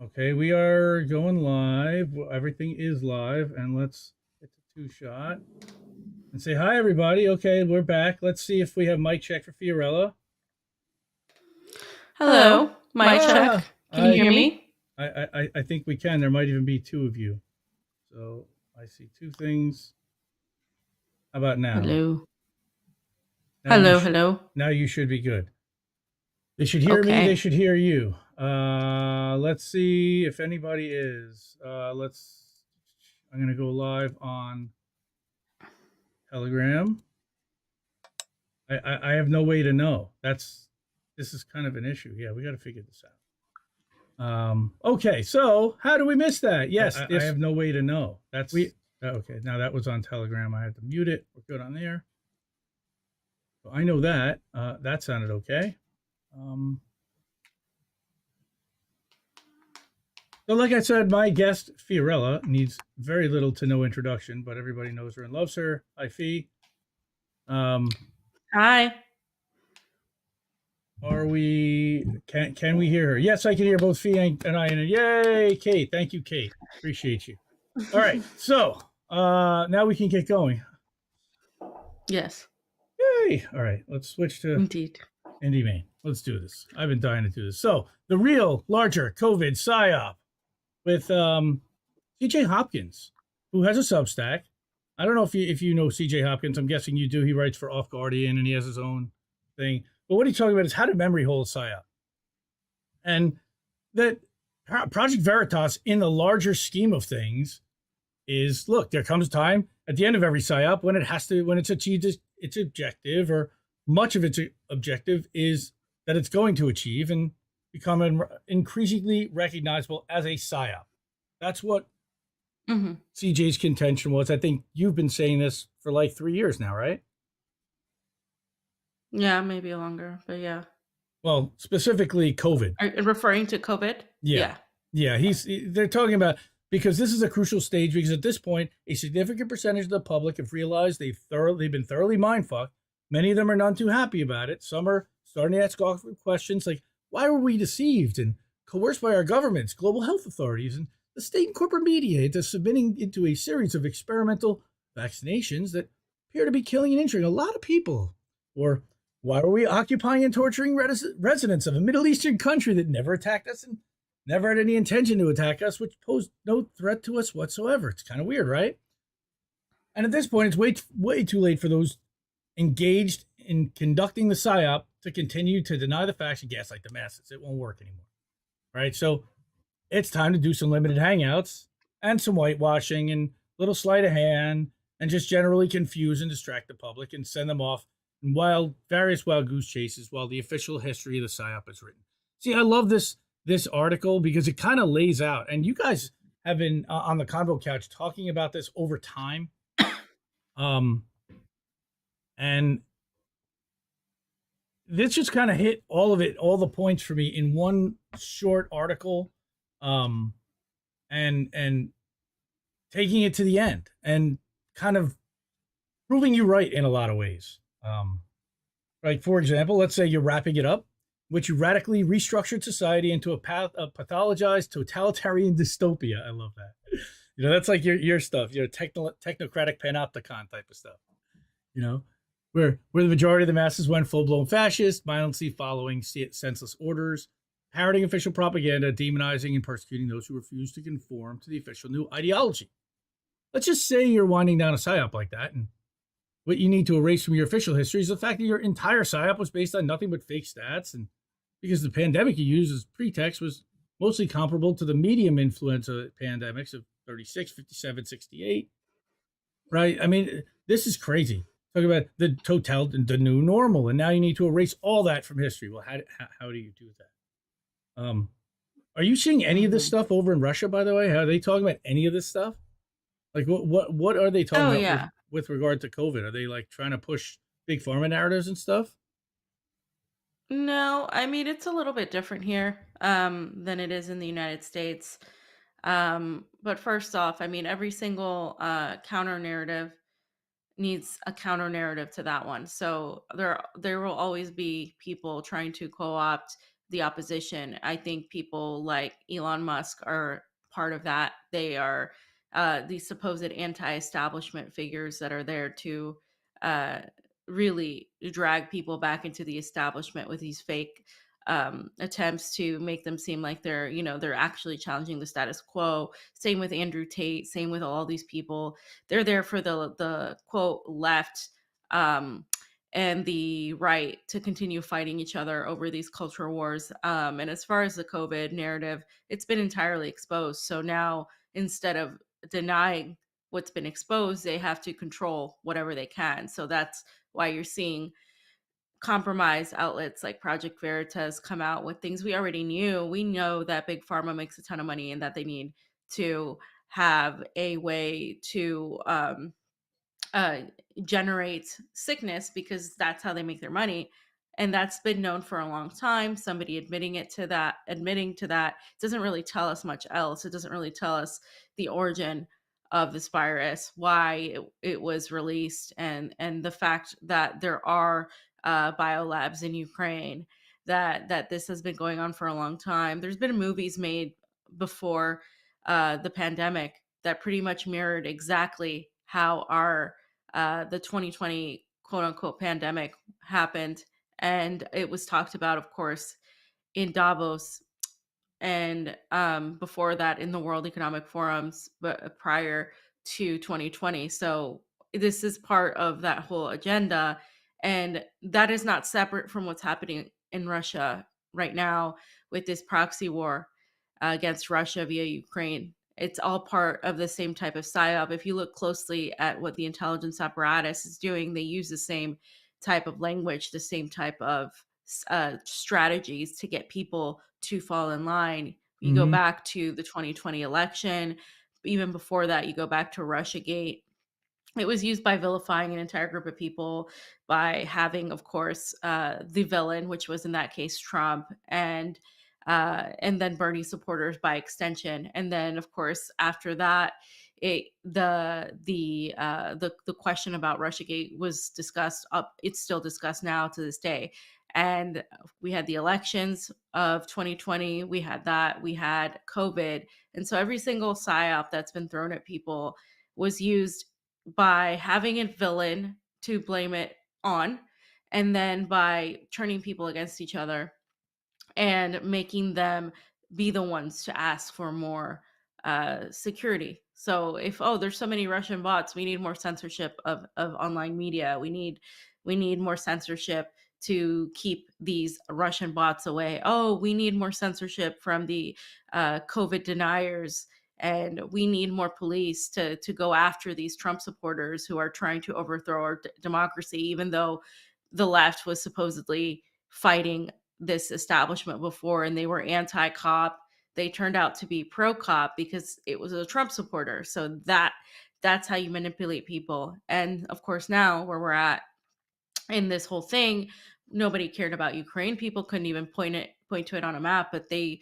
Okay, we are going live. Everything is live, and let's hit the two shot and say hi, everybody. Okay, we're back. Let's see if we have mic check for Fiorella. Hello, mic Ah, check. Can you hear me? I think we can. There might even be two of you. So I see two things. How about now? Hello. Now you Hello, should. hello. Now you should be good. They should hear me. They Okay. should hear you. Let's see if anybody is. I'm gonna go live on Telegram. I have no way to know. This is kind of an issue. Yeah, we got to figure this out. Okay, so how do we miss that? Yes, I have no way to know. Okay. Now that was on Telegram. I had to mute it. We're good on there. So I know that. That sounded okay. So, like I said, my guest Fiorella needs very little to no introduction, but everybody knows her and loves her. Hi, Fee. Hi. Are we? Can we hear her? Yes, I can hear both Fee and I. And yay, Kate! Thank you, Kate. Appreciate you. All right, so now we can get going. Yes. Yay! All right, let's switch to Indeed. Indie Main. Let's do this. I've been dying to do this. So the real larger COVID psyop with CJ Hopkins, who has a Substack. I don't know if you know CJ Hopkins. I'm guessing you do. He writes for Off Guardian and he has his own thing. But what he's talking about is how to memory hole a psyop. And that Project Veritas, in the larger scheme of things, is look, there comes a time at the end of every psyop when it's achieved its objective, or much of its objective is that it's going to achieve and become increasingly recognizable as a psyop. That's what CJ's contention was. I think you've been saying this for like 3 years now, right? Yeah, maybe longer, but yeah. Well, specifically COVID. Are you referring to COVID? Yeah. They're talking about, because this is a crucial stage, because at this point, a significant percentage of the public have realized they've been thoroughly mindfucked. Many of them are none too happy about it. Some are starting to ask awkward questions like, why were we deceived and coerced by our governments, global health authorities, and the state and corporate media into submitting into a series of experimental vaccinations that appear to be killing and injuring a lot of people? Or why were we occupying and torturing residents of a Middle Eastern country that never attacked us and never had any intention to attack us, which posed no threat to us whatsoever? It's kind of weird, right? And at this point, it's way too late for those engaged in conducting the psyop to continue to deny the facts and gaslight the masses. It won't work anymore, right? So it's time to do some limited hangouts and some whitewashing and little sleight of hand and just generally confuse and distract the public and send them off in various wild goose chases while the official history of the psyop is written. See, I love this article because it kind of lays out, and you guys have been on the Convo Couch talking about this over time. And this just kind of hit all the points for me in one short article, and taking it to the end and kind of proving you right in a lot of ways. Right, for example, let's say you're wrapping it up, which you radically restructured society into a pathologized totalitarian dystopia. I love that. That's like your stuff, technocratic panopticon type of stuff. Where the majority of the masses went full-blown fascist, mindlessly following senseless orders, parroting official propaganda, demonizing and persecuting those who refuse to conform to the official new ideology. Let's just say you're winding down a psyop like that, and what you need to erase from your official history is the fact that your entire psyop was based on nothing but fake stats, and because the pandemic you used as pretext was mostly comparable to the medium influenza pandemics of 36, 57, 68. Right? I mean, this is crazy. Talking about the new normal, and now you need to erase all that from history. Well, how do you do that? Are you seeing any of this stuff over in Russia, by the way? Are they talking about any of this stuff? Like, what are they talking about with regard to COVID? Are they like trying to push big pharma narratives and stuff? No, I mean, it's a little bit different here than it is in the United States. But first off, I mean, every single counter narrative needs a counter narrative to that one. So there will always be people trying to co-opt the opposition. I think people like Elon Musk are part of that. They are these supposed anti-establishment figures that are there to uh, really drag people back into the establishment with these fake attempts to make them seem like they're, they're actually challenging the status quo. Same with Andrew Tate. Same with all these people. They're there for the quote left. And the right to continue fighting each other over these cultural wars. And as far as the COVID narrative, it's been entirely exposed. So now, instead of denying what's been exposed, they have to control whatever they can. So that's why you're seeing compromised outlets like Project Veritas come out with things we already knew. We know that Big Pharma makes a ton of money and that they need to have a way to uh, generate sickness because that's how they make their money. And that's been known for a long time. Somebody admitting to that doesn't really tell us much else. It doesn't really tell us the origin of this virus, why it was released, and the fact that there are biolabs in Ukraine, that this has been going on for a long time. There's been movies made before the pandemic that pretty much mirrored exactly how our the 2020 quote unquote pandemic happened. And it was talked about, of course, in Davos, and before that in the World Economic Forums, but prior to 2020. So this is part of that whole agenda, and that is not separate from what's happening in Russia right now with this proxy war against Russia via Ukraine. It's all part of the same type of psyop. If you look closely at what the intelligence apparatus is doing, they use the same type of language, the same type of strategies to get people to fall in line. You go Hmm. back to the 2020 election. Even before that, you go back to Russiagate. It was used by vilifying an entire group of people, by having, of course, the villain, which was in that case Trump, and then Bernie supporters by extension. And then, of course, after that, the question about Russiagate was discussed up. It's still discussed now to this day. And we had the elections of 2020. We had that. We had COVID, and so every single psyop that's been thrown at people was used by having a villain to blame it on, and then by turning people against each other and making them be the ones to ask for more security. So if, oh, there's so many Russian bots, we need more censorship of online media. We need more censorship to keep these Russian bots away. Oh, we need more censorship from the COVID deniers, and we need more police to go after these Trump supporters who are trying to overthrow our democracy, even though the left was supposedly fighting this establishment before and they were anti-cop. They turned out to be pro-cop because it was a Trump supporter. So that's how you manipulate people. And of course, now where we're at in this whole thing, nobody cared about Ukraine. People couldn't even point to it on a map, but they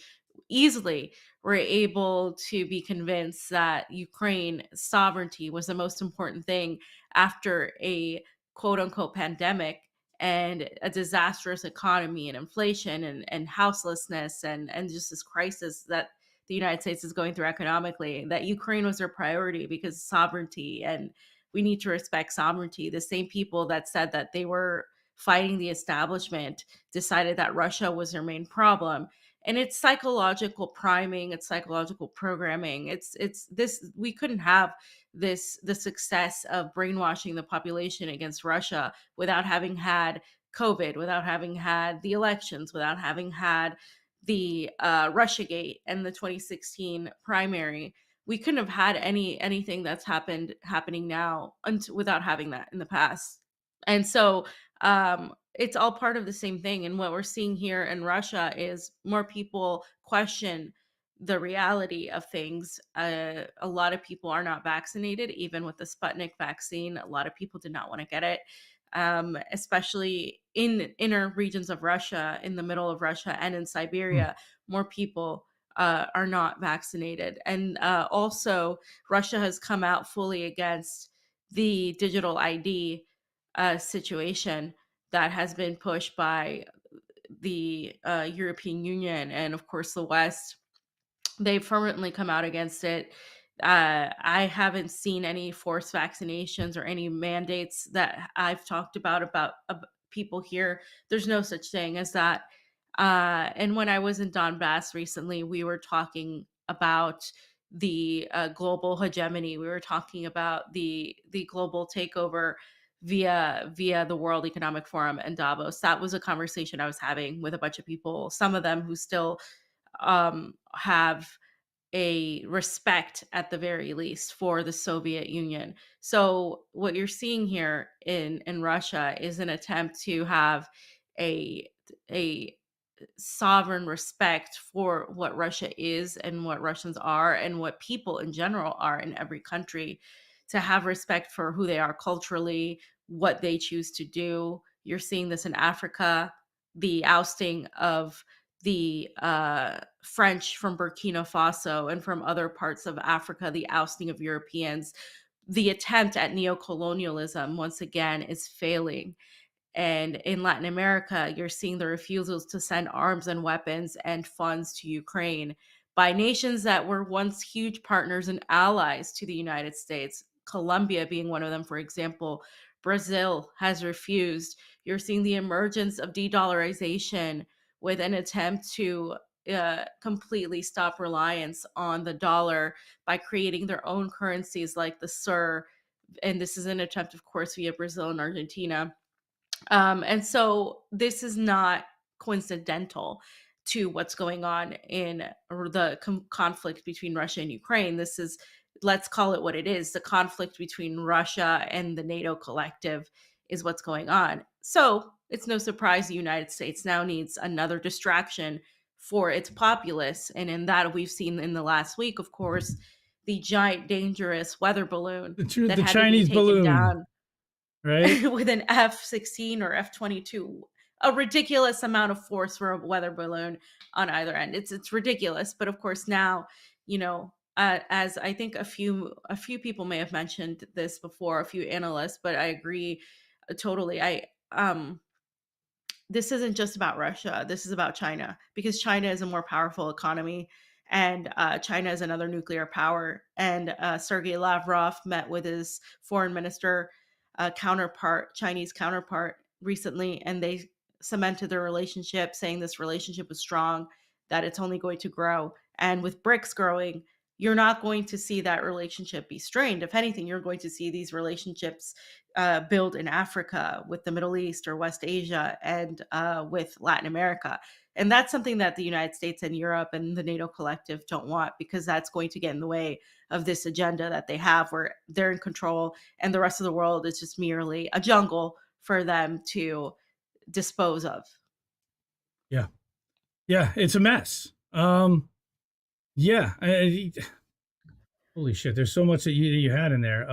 easily were able to be convinced that Ukraine sovereignty was the most important thing after a quote unquote pandemic and a disastrous economy and inflation and houselessness and just this crisis that the United States is going through economically, that Ukraine was their priority because sovereignty, and we need to respect sovereignty. The same people that said that they were fighting the establishment decided that Russia was their main problem. And it's psychological priming, it's psychological programming. It's this, we couldn't have the success of brainwashing the population against Russia without having had COVID, without having had the elections, without having had the Russiagate and the 2016 primary. We couldn't have had anything that's happening now without having that in the past. And so it's all part of the same thing. And what we're seeing here in Russia is more people question the reality of things. A lot of people are not vaccinated, even with the Sputnik vaccine. A lot of people did not want to get it, especially in inner regions of Russia, in the middle of Russia, and in Hmm. Siberia. More people are not vaccinated. And also, Russia has come out fully against the digital ID situation that has been pushed by the European Union and, of course, the West, they've fervently come out against it. I haven't seen any forced vaccinations or any mandates that I've talked about people here. There's no such thing as that. And when I was in Donbass recently, we were talking about the global hegemony. We were talking about the global takeover via the World Economic Forum and Davos. That was a conversation I was having with a bunch of people. Some of them who still have a respect at the very least for the Soviet Union. So what you're seeing here in Russia is an attempt to have a a sovereign respect for what Russia is and what Russians are and what people in general are in every country, to have respect for who they are culturally, what they choose to do. You're seeing this in Africa, the ousting of the French from Burkina Faso and from other parts of Africa, the ousting of Europeans. The attempt at neocolonialism, once again, is failing. And in Latin America, you're seeing the refusals to send arms and weapons and funds to Ukraine by nations that were once huge partners and allies to the United States, Colombia being one of them, for example. Brazil has refused. You're seeing the emergence of de dollarization with an attempt to completely stop reliance on the dollar by creating their own currencies like the SUR. And this is an attempt, of course, via Brazil and Argentina. And so this is not coincidental to what's going on in the conflict between Russia and Ukraine. This is, let's call it what it is, the conflict between Russia and the NATO collective is what's going on. So it's no surprise the United States now needs another distraction for its populace. And in that, we've seen in the last week, of course, the giant, dangerous weather balloon that The had to be Chinese taken balloon, down right? with an F-16 or F-22, a ridiculous amount of force for a weather balloon on either end. It's ridiculous, but of course now, as I think a few people may have mentioned this before, a few analysts, but I agree totally. This isn't just about Russia. This is about China, because China is a more powerful economy, and China is another nuclear power. And Sergei Lavrov met with his foreign minister Chinese counterpart recently, and they cemented their relationship, saying this relationship was strong, that it's only going to grow. And with BRICS growing, you're not going to see that relationship be strained. If anything, you're going to see these relationships build in Africa, with the Middle East or West Asia, and with Latin America. And that's something that the United States and Europe and the NATO collective don't want, because that's going to get in the way of this agenda that they have, where they're in control and the rest of the world is just merely a jungle for them to dispose of. Yeah, yeah, it's a mess. Yeah, holy shit, there's so much that you had in there.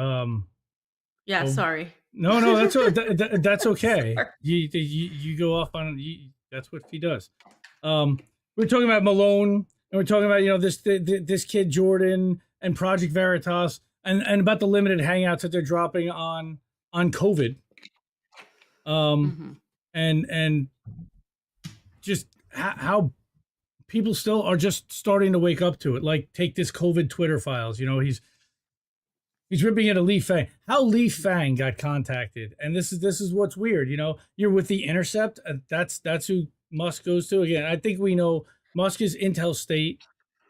Yeah, So sorry. no, no, that's okay. Sorry. You go off on that's what he does. We're talking about Malone, and we're talking about this kid Jordan and Project Veritas, and about the limited hangouts that they're dropping on COVID. Mhm. And just how people still are just starting to wake up to it. Like, take this COVID Twitter files. He's ripping at a Lee Fang. How Lee Fang got contacted, and this is what's weird. You're with the Intercept. That's who Musk goes to. Again, I think we know Musk is Intel State.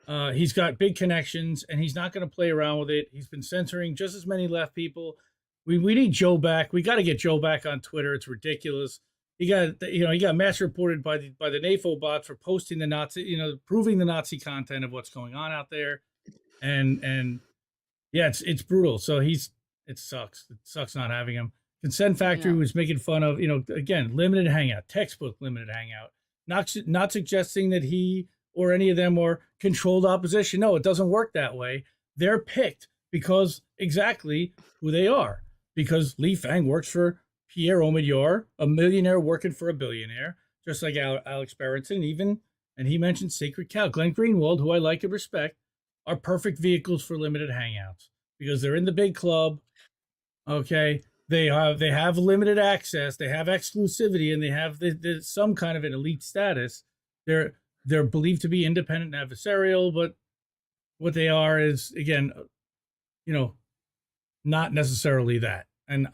He's got big connections, and he's not going to play around with it. He's been censoring just as many left people. We need Joe back. We got to get Joe back on Twitter. It's ridiculous. He got mass reported by the NAFO bot for posting the Nazi, proving the Nazi content of what's going on out there, and yeah, it's brutal. So it sucks. It sucks not having him. Consent Factory Yeah. was making fun of, again, limited hangout, textbook limited hangout. Not suggesting that he or any of them are controlled opposition. No, it doesn't work that way. They're picked because exactly who they are. Because Lee Fang works for Pierre Omidyar, a millionaire working for a billionaire, just like Alex Berenson, and he mentioned Sacred Cow. Glenn Greenwald, who I like and respect, are perfect vehicles for limited hangouts because they're in the big club. Okay. they have limited access, they have exclusivity, and they have some kind of an elite status. They're believed to be independent and adversarial, but what they are is, again, you know, not necessarily that. And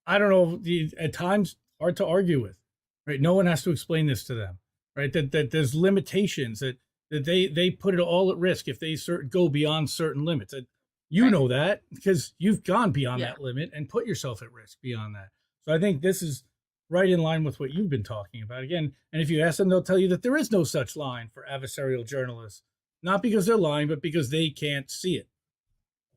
I don't know, at times hard to argue with, right? No one has to explain this to them, right? That there's limitations, that they put it all at risk if they go beyond certain limits. You Right. know that because you've gone beyond Yeah. that limit and put yourself at risk beyond that. So I think this is right in line with what you've been talking about again. And if you ask them, they'll tell you that there is no such line for adversarial journalists, not because they're lying, but because they can't see it.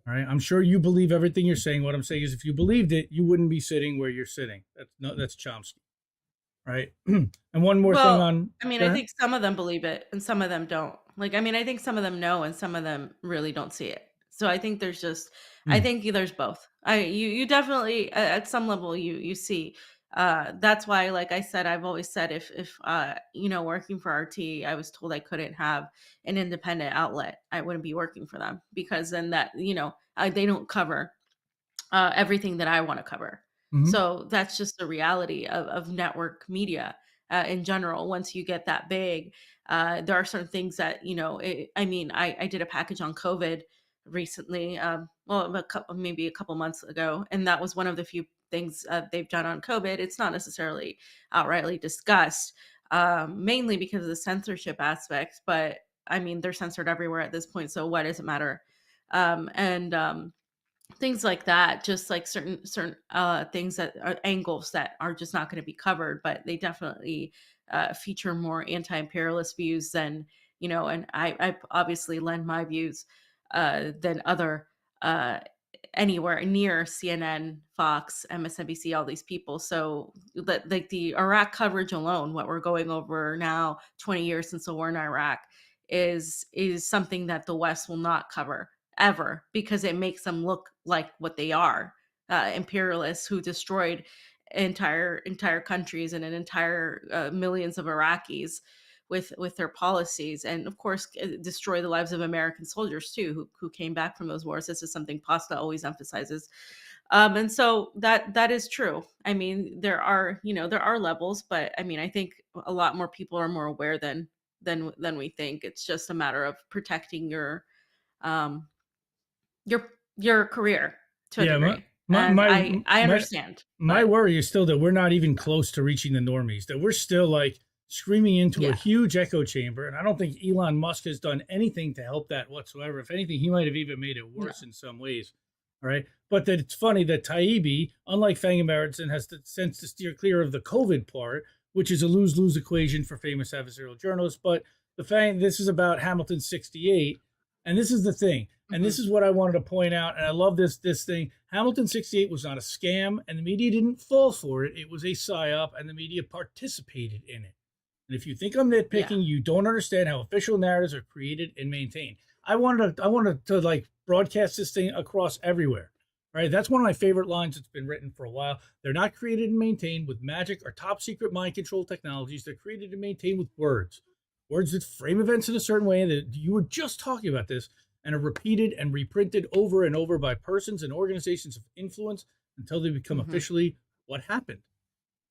All right. I'm sure you believe everything you're saying. What I'm saying is, if you believed it, you wouldn't be sitting where you're sitting. That's Chomsky, right? And one more thing Well, on. I mean, Go I ahead. think some of them believe it and some of them don't. Like, I mean, I think some of them know and some of them really don't see it. So I think there's just, I Hmm. think there's both. You definitely at some level you see. That's why, like I said, I've always said if working for RT, I was told I couldn't have an independent outlet, I wouldn't be working for them because then that they don't cover everything that I want to cover. Hmm. So that's just the reality of network media in general. Once you get that big, there are certain things that, I mean, I did a package on COVID recently, well, maybe a couple months ago, and that was one of the few things they've done on COVID. It's not necessarily outrightly discussed, mainly because of the censorship aspects, but I mean, they're censored everywhere at this point. So why does it matter? And things like that, just like certain things that are angles that are just not going to be covered, but they definitely feature more anti-imperialist views than and I obviously lend my views than other uh anywhere near CNN, Fox, MSNBC, all these people. So that, like, the Iraq coverage alone, what we're going over now, 20 years since the war in Iraq, is something that the West will not cover ever because it makes them look like what they are, imperialists who destroyed entire countries and an entire millions of Iraqis with their policies, and of course destroy the lives of American soldiers too, who came back from those wars. This is something Pasta always emphasizes. And so that is true. I mean, there are levels, but I mean, I think a lot more people are more aware than we think. It's just a matter of protecting um your your career to a Yeah, degree. my And my I my understand, my but worry is still that we're not even close to reaching the normies. That we're still like screaming into a yeah, huge echo chamber, and I don't think Elon Musk has done anything to help that whatsoever. If anything, he might have even made it no. worse in some ways. All right, but that it's funny that Taibbi, unlike Fangemaritson, has the sense to steer clear of the COVID part, which is a lose-lose equation for famous adversarial journalists. But this is about Hamilton 68, and this is the thing. And Mhm, this is what I wanted to point out. And I love this thing. Hamilton 68 was not a scam, and the media didn't fall for it. It was a psyop, and the media participated in it. And if you think I'm yeah, nitpicking, you don't understand how official narratives are created and maintained. I wanted to like broadcast this thing across everywhere. Right? That's one of my favorite lines that's been written for a while. They're not created and maintained with magic or top secret mind control technologies. They're created and maintained with words. Words that frame events in a certain way. That you were just talking about this, and are repeated and reprinted over and over by persons and organizations of influence until they become mhm, officially what happened,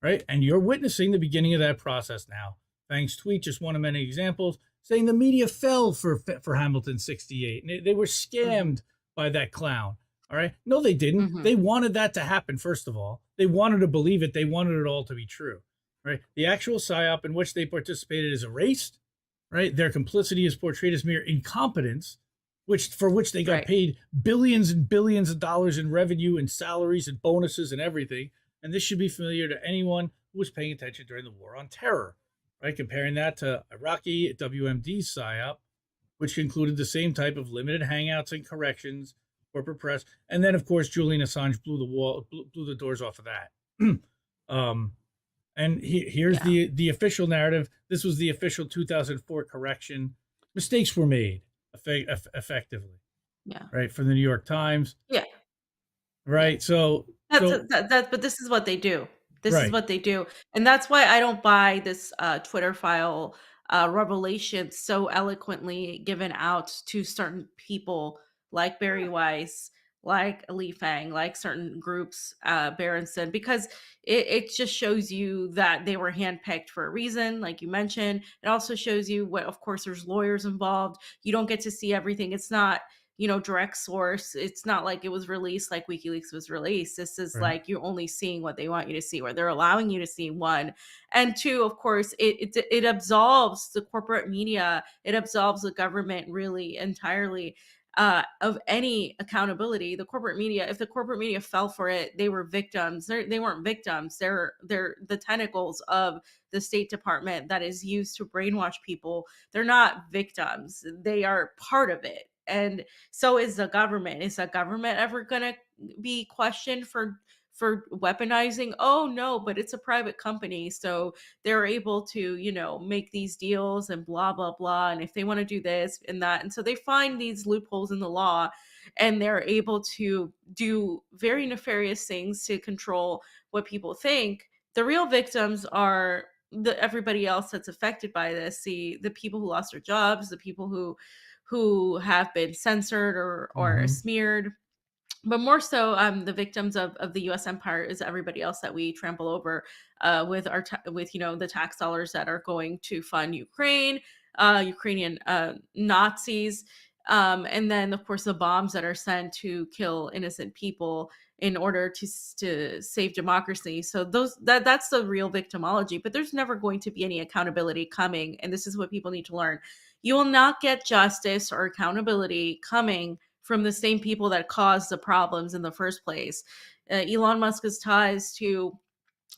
right? And you're witnessing the beginning of that process now. Fang's tweet, just one of many examples, saying the media fell for Hamilton 68. And they were mhm, scammed by that clown. All right. No, they didn't. mhm, They wanted that to happen, first of all. They wanted to believe it. They wanted it all to be true. Right. The actual PSYOP in which they participated is erased. Right. Their complicity is portrayed as mere incompetence, for which they got right, paid billions and billions of dollars in revenue and salaries and bonuses and everything. And this should be familiar to anyone who was paying attention during the war on terror, right? Comparing that to Iraqi WMD PSYOP, which included the same type of limited hangouts and corrections, corporate press, and then of course Julian Assange blew the doors off of that. um, and here's yeah, the official narrative. This was the official 2004 correction. Mistakes were made effectively, yeah, right? From the New York Times, yeah, yeah. right? So That's so but this is what they do. This is right. what they do, and that's why I don't buy this Twitter file revelation so eloquently given out to certain people like Barry Weiss, like Lee Fang, like certain groups, Berenson, because it just shows you that they were handpicked for a reason, like you mentioned. It also shows you what, of course, there's lawyers involved. You don't get to see everything. It's not, direct source. It's not like it was released like WikiLeaks was released. This is Right. like you're only seeing what they want you to see, where they're allowing you to see one. And two, of course, it absolves the corporate media, it absolves the government really entirely of any accountability. The corporate media, if the corporate media fell for it, they were victims. They weren't victims. They're the tentacles of the State Department that is used to brainwash people. They're not victims. They are part of it. And so is the government. Is the government ever going to be questioned for weaponizing? Oh no, but it's a private company, so they're able to, make these deals and blah blah blah, and if they want to do this and that, and so they find these loopholes in the law, and they're able to do very nefarious things to control what people think. The real victims are everybody else that's affected by this, the people who lost their jobs, the people who have been censored or Mm-hmm. smeared, but more so, the victims of the U.S. empire is everybody else that we trample over, with with the tax dollars that are going to fund Ukraine, Ukrainian Nazis, and then of course the bombs that are sent to kill innocent people in order to save democracy. So that's the real victimology. But there's never going to be any accountability coming, and this is what people need to learn. You will not get justice or accountability coming from the same people that caused the problems in the first place. Elon Musk's ties to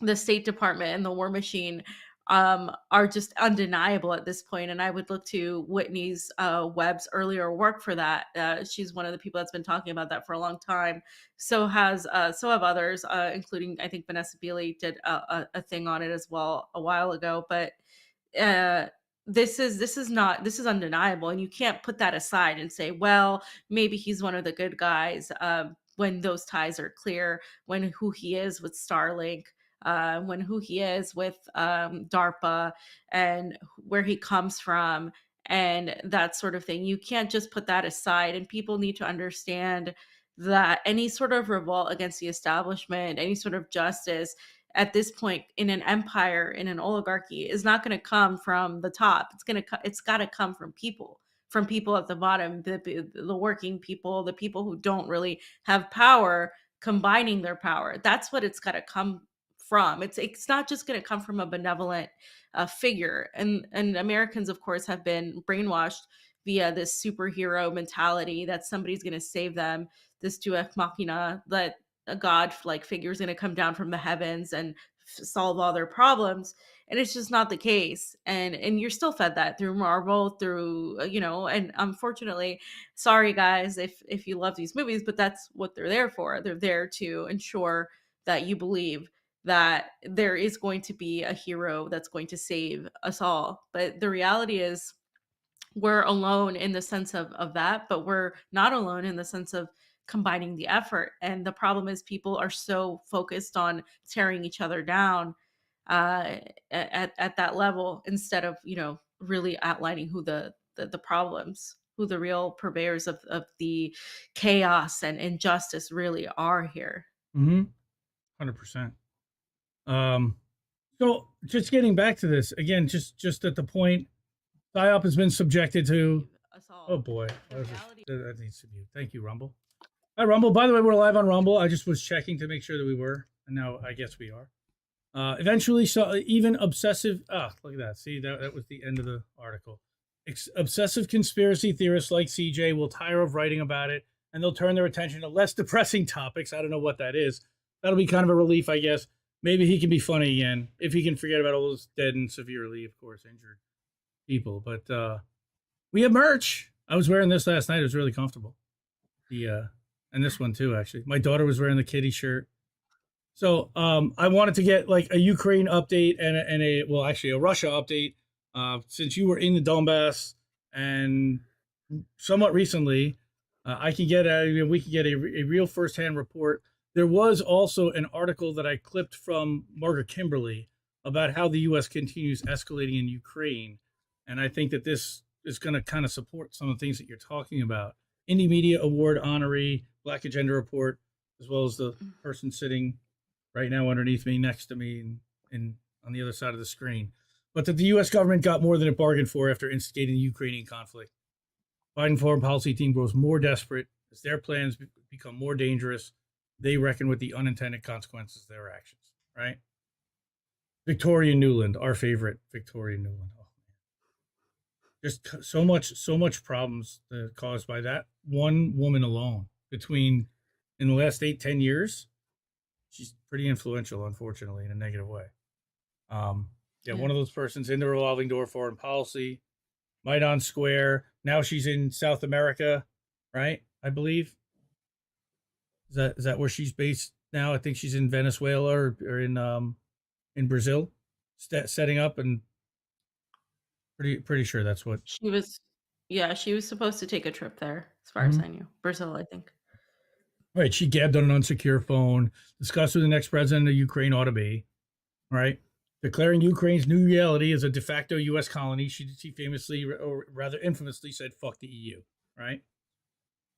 the State Department and the war machine are just undeniable at this point. And I would look to Whitney's Webb's earlier work for that. She's one of the people that's been talking about that for a long time. So have others, including I think Vanessa Beeley did a thing on it as well a while ago. But uh, this is undeniable, and you can't put that aside and say, well, maybe he's one of the good guys, when those ties are clear, when who he is with Starlink, when who he is with DARPA, and where he comes from, and that sort of thing. You can't just put that aside, and people need to understand that any sort of revolt against the establishment, any sort of justice at this point in an empire, in an oligarchy, is not going to come from the top. It's got to come from people at the bottom, the working people, the people who don't really have power, combining their power. That's what it's got to come from. It's not just going to come from a benevolent figure. And Americans, of course, have been brainwashed via this superhero mentality that somebody's going to save them, this Deus machina, that a god like figure is going to come down from the heavens and solve all their problems. And it's just not the case. And you're still fed that through Marvel, through and unfortunately, sorry guys if you love these movies, but that's what they're there for. They're there to ensure that you believe that there is going to be a hero that's going to save us all. But the reality is, we're alone in the sense of that, but we're not alone in the sense of combining the effort. And the problem is, people are so focused on tearing each other down, at that level, instead of really outlining who the problems, who the real purveyors of the chaos and injustice really are here. Mm-hmm. 100%. Um, so just getting back to this again, just at the point, Psyop has been subjected to. Us all. Oh boy, The reality. that needs to be. Thank you, Rumble. Hi, Rumble. By the way, we're live on Rumble. I just was checking to make sure that we were, and now I guess we are. Eventually, so even obsessive. Look at that. See, that was the end of the article. Obsessive conspiracy theorists like CJ will tire of writing about it, and they'll turn their attention to less depressing topics. I don't know what that is. That'll be kind of a relief, I guess. Maybe he can be funny again if he can forget about all those dead and severely, of course, injured people. But we have merch. I was wearing this last night. It was really comfortable. And this one too, actually. My daughter was wearing the kitty shirt. So I wanted to get like a Ukraine update and a Russia update. Since you were in the Donbass and somewhat recently, we can get a real firsthand report. There was also an article that I clipped from Margaret Kimberly about how the U.S. continues escalating in Ukraine. And I think that this is going to kind of support some of the things that you're talking about. Indie Media Award honoree, Black Agenda Report, as well as the person sitting right now underneath me, next to me, and on the other side of the screen. But that the U.S. government got more than it bargained for after instigating the Ukrainian conflict. Biden foreign policy team grows more desperate as their plans become more dangerous. They reckon with the unintended consequences of their actions. Right? Victoria Nuland, our favorite Victoria Nuland. Oh, just so much problems caused by that one woman alone. Between in the last 8-10 years, she's pretty influential, unfortunately, in a negative way. Yeah, one of those persons in the revolving door foreign policy, Maidan Square. Now she's in South America, right? I believe. Is that where she's based now? I think she's in Venezuela or in Brazil, setting up, and pretty sure that's what. She was, yeah, she was supposed to take a trip there, as far as Mhm. I knew. Brazil, I think. Right, she gabbed on an unsecure phone, discussed who the next president of Ukraine ought to be, right? Declaring Ukraine's new reality as a de facto U.S. colony, she famously, or rather infamously, said "fuck the EU," right?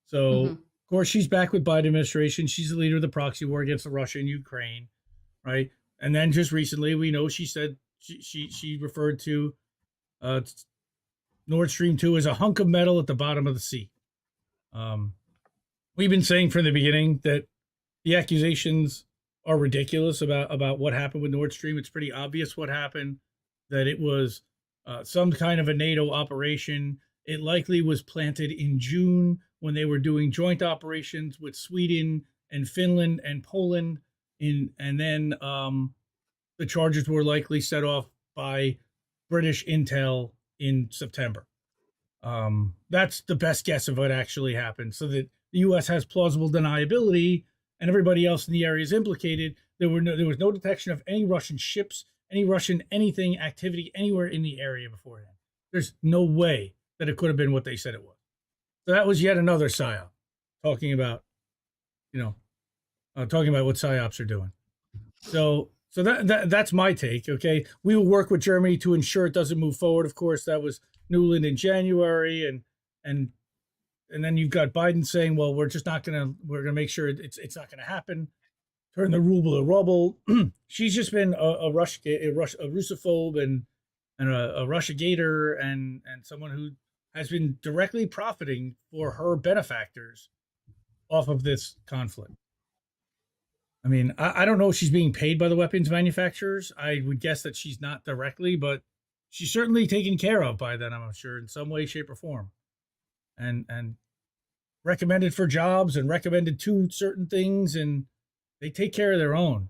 So, Hmm. of course, she's back with Biden administration. She's the leader of the proxy war against Russia and Ukraine, right? And then just recently, we know she said she referred to uh, Nord Stream 2 as a hunk of metal at the bottom of the sea. We've been saying from the beginning that the accusations are ridiculous about what happened with Nord Stream. It's pretty obvious what happened, that it was some kind of a NATO operation. It likely was planted in June when they were doing joint operations with Sweden and Finland and Poland. And then the charges were likely set off by British intel in September. That's the best guess of what actually happened, so that the U.S. has plausible deniability, and everybody else in the area is implicated. There was no detection of any Russian ships, any Russian anything activity anywhere in the area beforehand. There's no way that it could have been what they said it was. So that was yet another psyop, talking about, talking about what psyops are doing. So that's my take. Okay, we will work with Germany to ensure it doesn't move forward. Of course, that was Newland in January, and then you've got Biden saying, "Well, we're gonna make sure it's not gonna happen." Turn the ruble to rubble. She's just been a Russophobe and a Russia-gator and someone who has been directly profiting for her benefactors off of this conflict. I mean, I don't know if she's being paid by the weapons manufacturers. I would guess that she's not directly, but she's certainly taken care of by them, I'm sure, in some way, shape, or form. And recommended for jobs and recommended to certain things, and they take care of their own,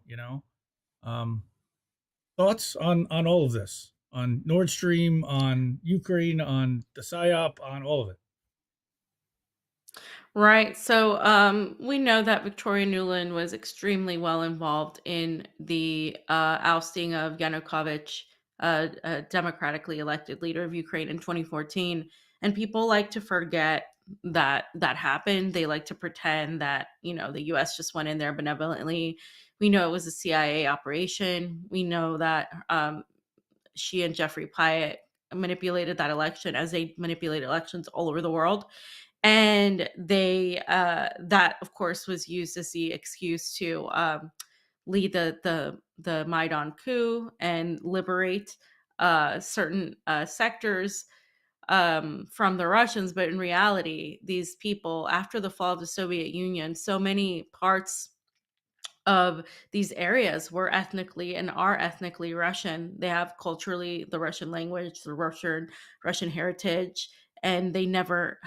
Thoughts on all of this, on Nord Stream, on Ukraine, on the PSYOP, on all of it? Right. So we know that Victoria Nuland was extremely well involved in the ousting of Yanukovych, a democratically elected leader of Ukraine in 2014. And people like to forget that that happened. They like to pretend that, the US just went in there benevolently. We know it was a CIA operation. We know that she and Jeffrey Pyatt manipulated that election as they manipulate elections all over the world. And they that of course was used as the excuse to lead the Maidan coup and liberate certain sectors from the Russians. But in reality, these people, after the fall of the Soviet Union, so many parts of these areas were ethnically and are ethnically Russian. They have culturally the Russian language, the Russian heritage, and they never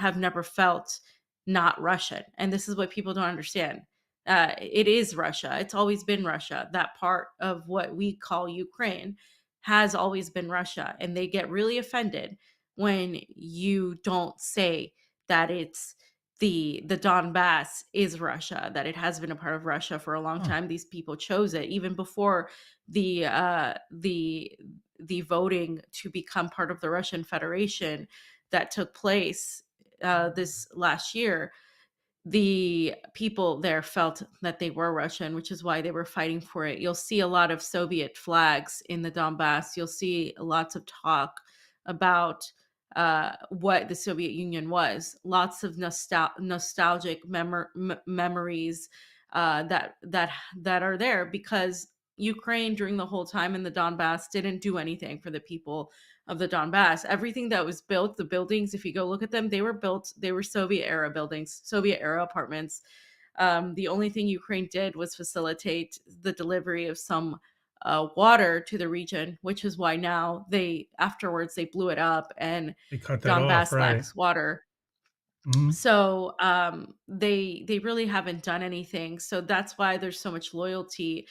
felt not Russian. And this is what people don't understand. It is Russia. It's always been Russia. That part of what we call Ukraine has always been Russia, and they get really offended when you don't say that it's the Donbass is Russia, that it has been a part of Russia for a long Huh. time. These people chose it even before the uh, the the voting to become part of the Russian Federation that took place this last year. The people there felt that they were Russian, which is why they were fighting for it. You'll see a lot of Soviet flags in the Donbass. You'll see lots of talk about what the Soviet Union was. Lots of nostalgic memories that are there because Ukraine during the whole time in the Donbass didn't do anything for the people of the Donbass. Everything that was built, the buildings, if you go look at them, they were Soviet era buildings, Soviet era apartments. The only thing Ukraine did was facilitate the delivery of some water to the region, which is why now they afterwards they blew it up and They cut that off, Donbass right? lacks water. Hmm. So they really haven't done anything. So that's why there's so much loyalty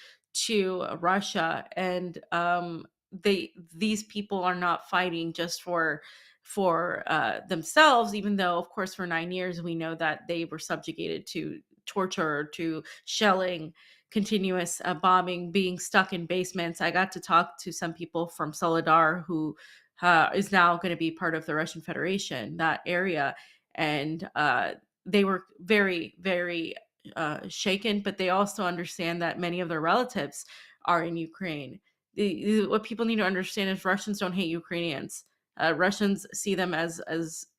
to Russia, and these people are not fighting just for themselves. Even though, of course, for 9 years we know that they were subjugated to torture, to shelling, continuous bombing, being stuck in basements. I got to talk to some people from Solidar who is now going to be part of the Russian Federation, that area, and they were very, very shaken, but they also understand that many of their relatives are in Ukraine. What people need to understand is Russians don't hate Ukrainians. Russians see them as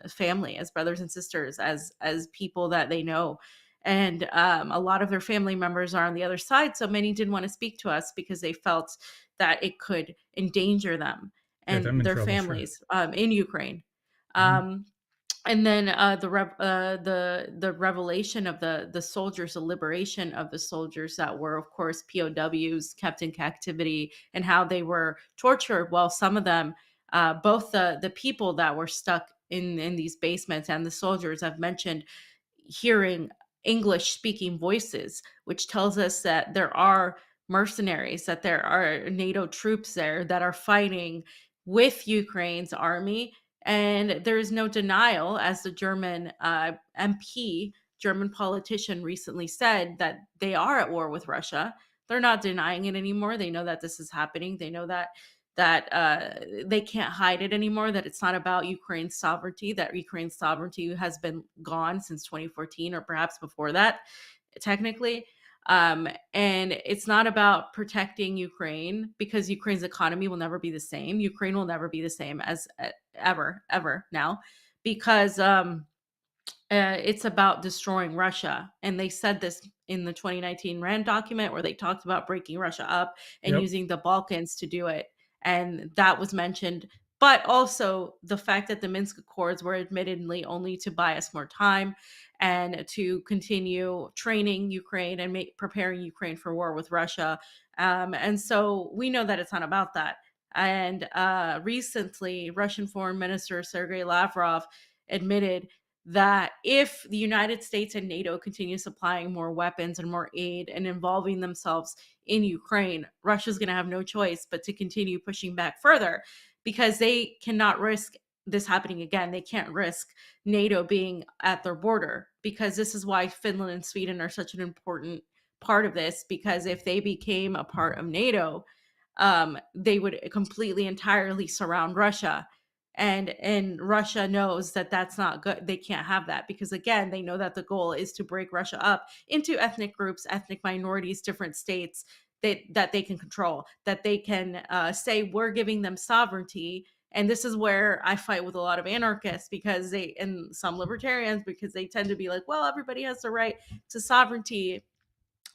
family, as brothers and sisters, as people that they know. And a lot of their family members are on the other side. So many didn't want to speak to us because they felt that it could endanger them Get them and in their trouble, sure. families in Ukraine. Hmm. Um, and then the revelation of the soldiers, the liberation of the soldiers that were, of course, POWs kept in captivity, and how they were tortured. Well, some of them, both the people that were stuck in these basements and the soldiers, have mentioned hearing English speaking voices, which tells us that there are mercenaries, that there are NATO troops there that are fighting with Ukraine's army. And there is no denial, as the German MP, German politician, recently said, that they are at war with Russia. They're not denying it anymore. They know that this is happening. They know that they can't hide it anymore, that it's not about Ukraine's sovereignty, that Ukraine's sovereignty has been gone since 2014 or perhaps before that, technically. And it's not about protecting Ukraine, because Ukraine's economy will never be the same. Ukraine will never be the same as ever now, because it's about destroying Russia. And they said this in the 2019 RAND document, where they talked about breaking Russia up and Yep. using the Balkans to do it. And that was mentioned. But also the fact that the Minsk Accords were admittedly only to buy us more time and to continue training Ukraine and preparing Ukraine for war with Russia. And so we know that it's not about that. And recently, Russian Foreign Minister Sergei Lavrov admitted that if the United States and NATO continue supplying more weapons and more aid and involving themselves in Ukraine, Russia's going to have no choice but to continue pushing back further, because they cannot risk this happening again. They can't risk NATO being at their border, because this is why Finland and Sweden are such an important part of this, because if they became a part of NATO, they would completely entirely surround Russia, and Russia knows that that's not good. They can't have that, because again, they know that the goal is to break Russia up into ethnic groups, ethnic minorities, different states that they can control, that they can say we're giving them sovereignty. And this is where I fight with a lot of anarchists, because they, and some libertarians, because they tend to be like, well, everybody has the right to sovereignty.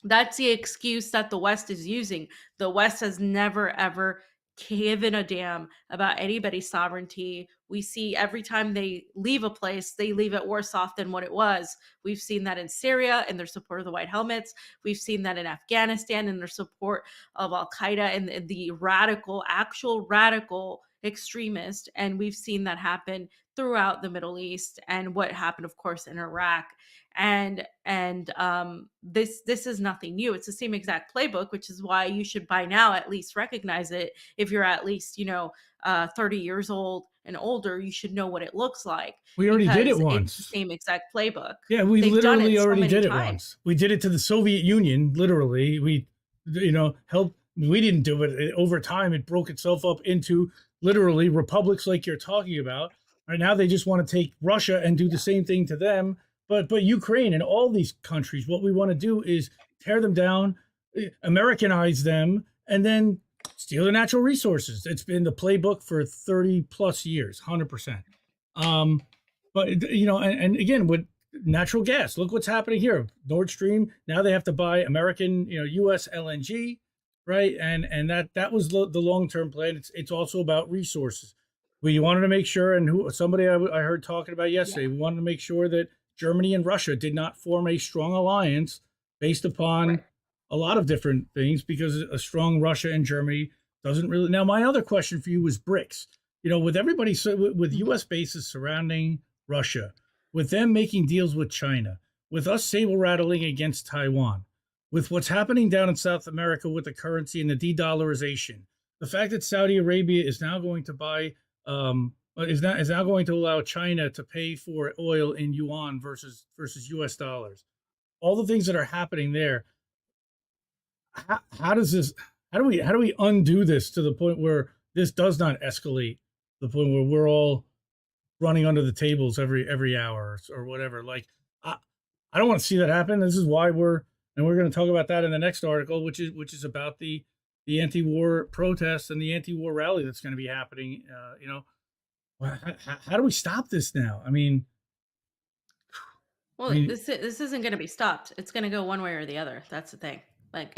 That's the excuse that the West is using. The West has never, ever given a damn about anybody's sovereignty. We see every time they leave a place, they leave it worse off than what it was. We've seen that in Syria and their support of the White Helmets. We've seen that in Afghanistan and their support of Al Qaeda and the radical, actual radical extremist. And we've seen that happen throughout the Middle East, and what happened, of course, in Iraq. And this is nothing new. It's the same exact playbook, which is why you should by now at least recognize it. If you're at least 30 years old and older, you should know what it looks like, We already did it because it's the once. same exact playbook. Yeah, we They've done literally it so already many did it times. once. We did it to the Soviet Union, literally. We, helped. We didn't do it. Over time, it broke itself up into literally republics like you're talking about. Right now, they just want to take Russia and do the same thing to them. But Ukraine and all these countries, what we want to do is tear them down, Americanize them, and then steal their natural resources. It's been the playbook for 30 plus years, 100%. Um, but and again with natural gas, look what's happening here. Nord Stream, now they have to buy American, U.S. LNG, right? And that was the long term plan. It's also about resources. We wanted to make sure, and somebody I heard talking about yesterday, Yeah. we wanted to make sure that Germany and Russia did not form a strong alliance based upon Right. a lot of different things, because a strong Russia and Germany doesn't really. Now, my other question for you was BRICS. With everybody, so with Mhm. U.S. bases surrounding Russia, with them making deals with China, with us saber rattling against Taiwan, with what's happening down in South America with the currency and the de-dollarization, the fact that Saudi Arabia is now going to buy, is now going to allow China to pay for oil in yuan versus U.S. dollars. All the things that are happening there. How does this? How do we undo this to the point where this does not escalate to the point where we're all running under the tables every hour or whatever? Like, I, I don't want to see that happen. This is why we're going to talk about that in the next article, which is about the anti-war protests and the anti-war rally that's going to be happening. How do we stop this now? I Well, mean, this isn't going to be stopped. It's going to go one way or the other. That's the thing. Like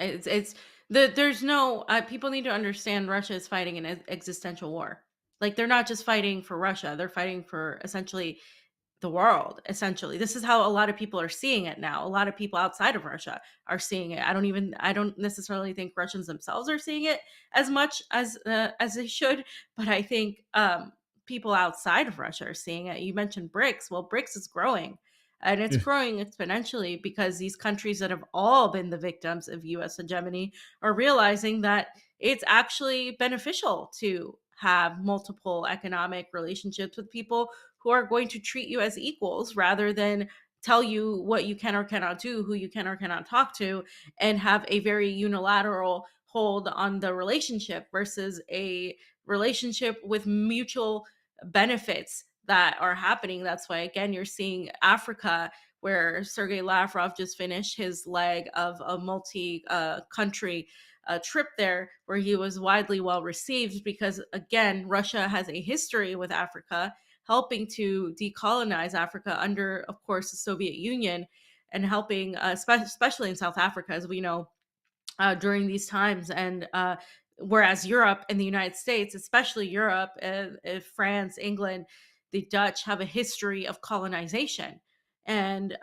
there's no people need to understand Russia is fighting an existential war. Like they're not just fighting for Russia. They're fighting for essentially the world. Essentially, this is how a lot of people are seeing it now. A lot of people outside of Russia are seeing it. I don't necessarily think Russians themselves are seeing it as much as they should, but I think people outside of Russia are seeing it. You mentioned BRICS. Well, BRICS is growing, and it's growing exponentially because these countries that have all been the victims of US hegemony are realizing that it's actually beneficial to have multiple economic relationships with people who are going to treat you as equals rather than tell you what you can or cannot do, who you can or cannot talk to, and have a very unilateral hold on the relationship versus a relationship with mutual benefits that are happening. That's why, again, you're seeing Africa, where Sergei Lavrov just finished his leg of a multi country trip there, where he was widely well received because, again, Russia has a history with Africa, helping to decolonize Africa under, of course, the Soviet Union, and helping, especially in South Africa, as we know, during these times. And whereas Europe and the United States, especially Europe, France, England, the Dutch have a history of colonization. And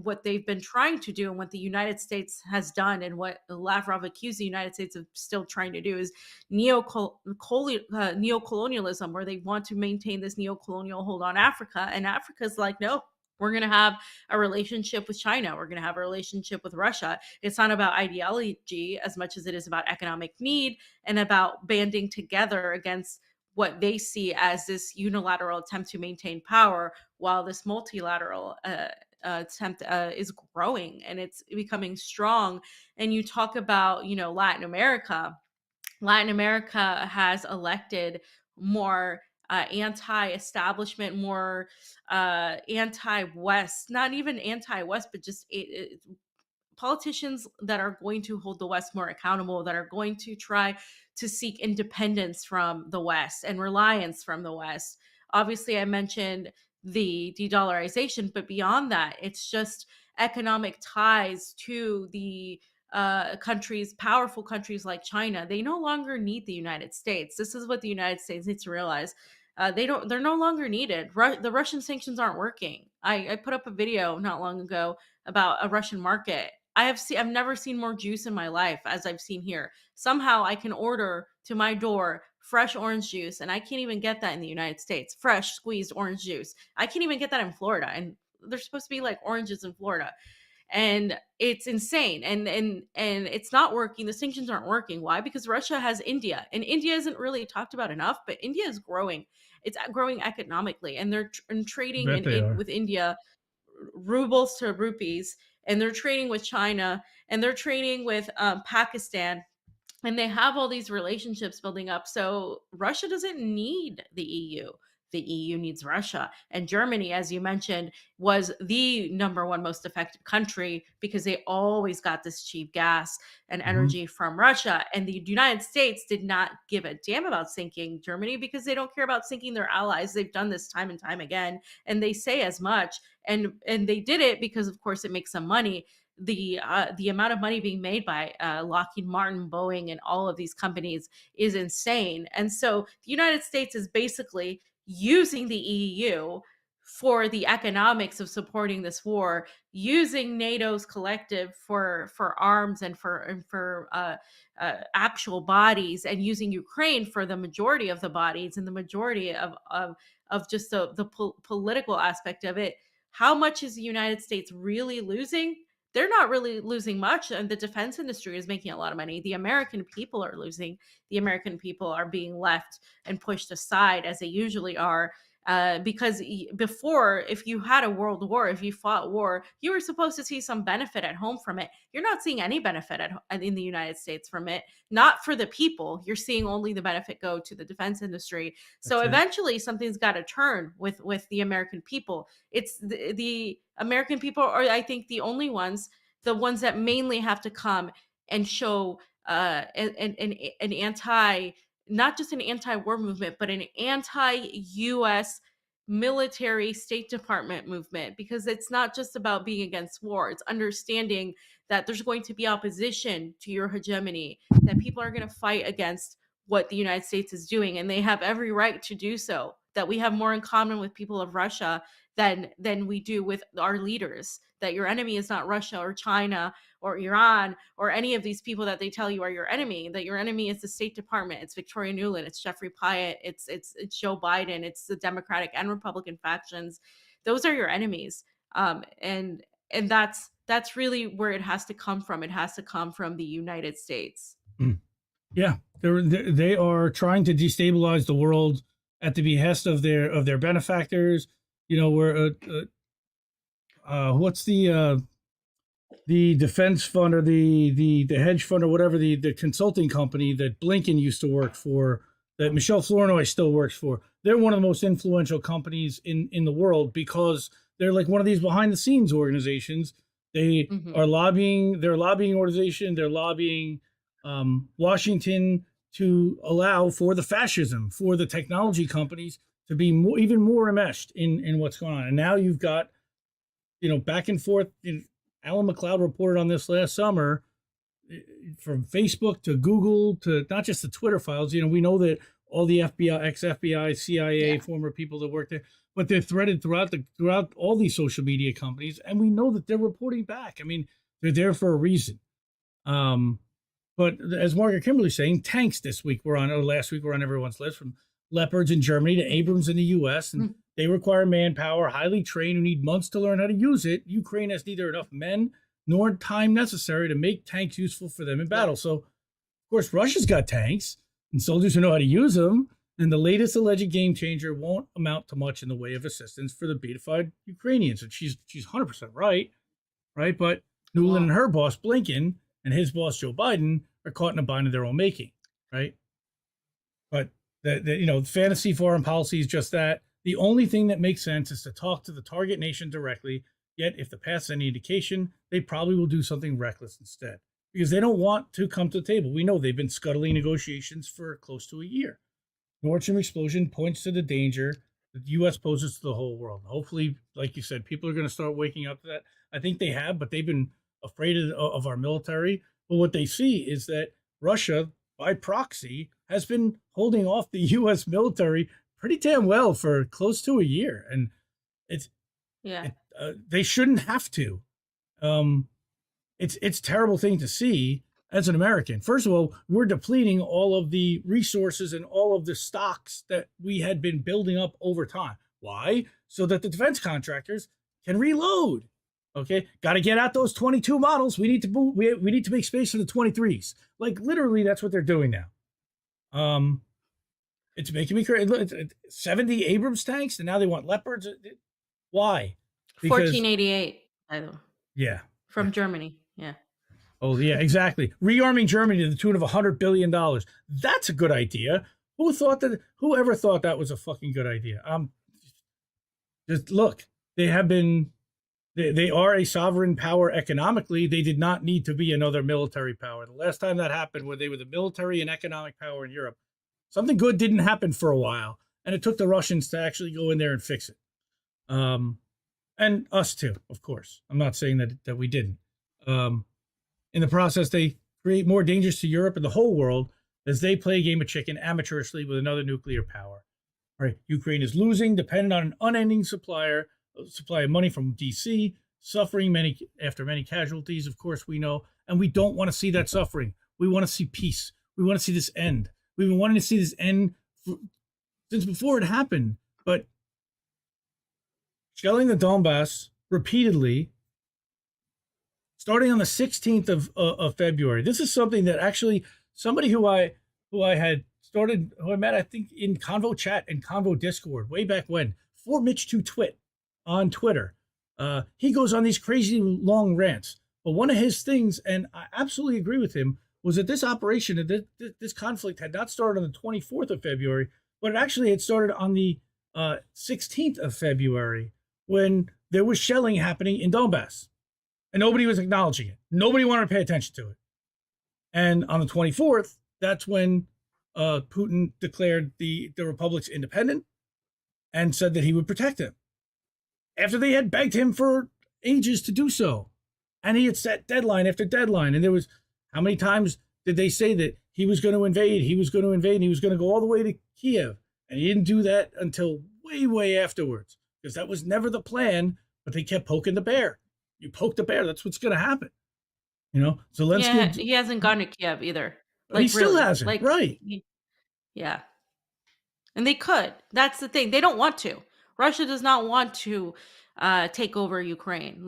what they've been trying to do, and what the United States has done, and what Lavrov accused the United States of still trying to do, is neocolonialism, where they want to maintain this neocolonial hold on Africa. And Africa's like, no, we're going to have a relationship with China. We're going to have a relationship with Russia. It's not about ideology as much as it is about economic need and about banding together against what they see as this unilateral attempt to maintain power, while this multilateral attempt is growing and it's becoming strong. And you talk about, Latin America. Latin America has elected more anti-establishment, more anti-West, not even anti-West, but just politicians that are going to hold the West more accountable, that are going to try to seek independence from the West and reliance from the West. Obviously, I mentioned the de-dollarization, but beyond that, it's just economic ties to the countries, powerful countries like China. They no longer need the United States. This is what the United States needs to realize. They're no longer needed. The Russian sanctions aren't working. I put up a video not long ago about a Russian market. I've never seen more juice in my life as I've seen here. Somehow I can order to my door fresh orange juice, and I can't even get that in the United States. Fresh squeezed orange juice. I can't even get that in Florida, and there's supposed to be like oranges in Florida. And it's insane, and it's not working. The sanctions aren't working. Why? Because Russia has India, and India isn't really talked about enough, but India is growing. It's growing economically, and they're I trading bet they are. with India, rubles to rupees, and they're trading with China, and they're trading with Pakistan, and they have all these relationships building up. So Russia doesn't need the EU. the EU needs Russia. And Germany, as you mentioned, was the number one most affected country because they always got this cheap gas and Mhm. energy from Russia. And the United States did not give a damn about sinking Germany because they don't care about sinking their allies. They've done this time and time again, and they say as much. And they did it because, of course, it makes some money. The amount of money being made by Lockheed Martin, Boeing, and all of these companies is insane. And so the United States is basically using the EU for the economics of supporting this war, using NATO's collective for arms and for actual bodies, and using Ukraine for the majority of the bodies and the majority of just the political aspect of it. How much is the United States really losing? They're not really losing much, and the defense industry is making a lot of money. The American people are losing. The American people are being left and pushed aside, as they usually are, because before, if you had a world war, if you fought war, you were supposed to see some benefit at home from it. You're not seeing any benefit in the United States from it. Not for the people. You're seeing only the benefit go to the defense industry. So That's it. eventually, something's got to turn with the American people. It's the American people are, I think, the ones that mainly have to come and show an anti, not just an anti-war movement, but an anti-US military State Department movement, because it's not just about being against war. It's understanding that there's going to be opposition to your hegemony, that people are going to fight against what the United States is doing, and they have every right to do so. That we have more in common with people of Russia than we do with our leaders. That your enemy is not Russia or China or Iran or any of these people that they tell you are your enemy. That your enemy is the State Department. It's Victoria Nuland. It's Jeffrey Pyatt. It's Joe Biden. It's the Democratic and Republican factions. Those are your enemies, and that's really where it has to come from. It has to come from the United States. Mm. Yeah, they are trying to destabilize the world at the behest of their benefactors. You know, where what's the defense fund or the hedge fund or whatever, the consulting company that Blinken used to work for, that Michelle Flournoy still works for. They're one of the most influential companies in the world because they're like one of these behind the scenes organizations. They are lobbying. They're a lobbying organization. They're lobbying Washington to allow for the fascism, for the technology companies to be even more enmeshed in what's going on. And now you've got, back and forth. Alan McLeod reported on this last summer, from Facebook to Google to not just the Twitter files. We know that all the FBI, ex-FBI, CIA, former people that work there, but they're threaded throughout all these social media companies, and we know that they're reporting back. I mean, they're there for a reason. But as Margaret Kimberly's saying, tanks this week were on, or last week were on everyone's list, from Leopards in Germany to Abrams in the U.S., and they require manpower, highly trained, who need months to learn how to use it. Ukraine has neither enough men nor time necessary to make tanks useful for them in battle. So, of course, Russia's got tanks and soldiers who know how to use them, and the latest alleged game changer won't amount to much in the way of assistance for the beatified Ukrainians. And she's 100% right? But Nuland and her boss, Blinken, and his boss, Joe Biden, are caught in a bind of their own making, right? But the fantasy foreign policy is just that. The only thing that makes sense is to talk to the target nation directly. Yet, if the past is any indication, they probably will do something reckless instead, because they don't want to come to the table. We know they've been scuttling negotiations for close to a year. Nord Stream explosion points to the danger that the U.S. poses to the whole world. Hopefully, like you said, people are going to start waking up to that. I think they have, but they've been afraid of our military. But what they see is that Russia, by proxy, has been holding off the U.S. military pretty damn well for close to a year. And they shouldn't have to. It's a terrible thing to see as an American. First of all, we're depleting all of the resources and all of the stocks that we had been building up over time. Why? So that the defense contractors can reload. Okay, got to get out those 22 models. We need to move. We need to make space for the 23s. Like, literally, that's what they're doing now. It's making me crazy. 70 Abrams tanks, and now they want Leopards. Why? Because 1488. Yeah, from Germany. Yeah. Oh yeah, exactly. Rearming Germany to the tune of $100 billion. That's a good idea. Whoever thought that was a fucking good idea? Just look, they have been. They are a sovereign power economically. They did not need to be another military power. The last time that happened, when they were the military and economic power in Europe, something good didn't happen for a while, and it took the Russians to actually go in there and fix it. And us too, of course. I'm not saying that we didn't. In the process, they create more dangers to Europe and the whole world as they play a game of chicken amateurishly with another nuclear power. All right, Ukraine is losing, dependent on an unending supply of money from DC, suffering after many casualties, of course, we know, and we don't want to see that suffering. We want to see peace. We want to see this end. We've been wanting to see this end since before it happened, but shelling the Donbass repeatedly, starting on the 16th of February. This is something that actually somebody who I met, I think, in Convo Chat and Convo Discord way back when, for Mitch to Twit on Twitter. He goes on these crazy long rants. But one of his things, and I absolutely agree with him, was that this operation, this conflict had not started on the 24th of February, but it actually had started on the 16th of February when there was shelling happening in Donbass. And nobody was acknowledging it. Nobody wanted to pay attention to it. And on the 24th, that's when Putin declared the republics independent and said that he would protect them, after they had begged him for ages to do so. And he had set deadline after deadline. And there was, how many times did they say that he was going to invade? He was going to invade and he was going to go all the way to Kiev. And he didn't do that until way, way afterwards, because that was never the plan, but they kept poking the bear. You poke the bear, that's what's going to happen. Zelensky. He hasn't gone to Kiev either. He still hasn't, right? Yeah. And they could. That's the thing. They don't want to. Russia does not want to take over Ukraine.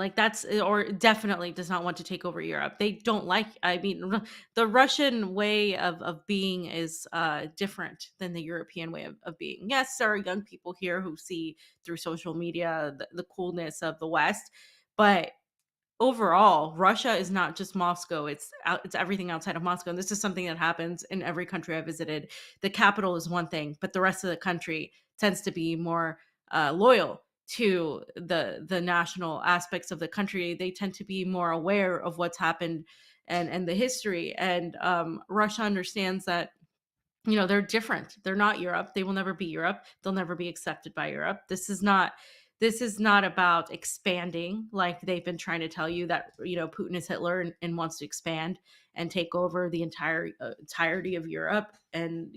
Or definitely does not want to take over Europe. They don't the Russian way of being is different than the European way of being. Yes, there are young people here who see through social media the coolness of the West, but overall, Russia is not just Moscow. It's everything outside of Moscow. And this is something that happens in every country I visited. The capital is one thing, but the rest of the country tends to be more loyal to the national aspects of the country. They tend to be more aware of what's happened and the history. And Russia understands that they're different. They're not Europe. They will never be Europe. They'll never be accepted by Europe. This is not about expanding like they've been trying to tell you that Putin is Hitler and wants to expand and take over the entirety of Europe and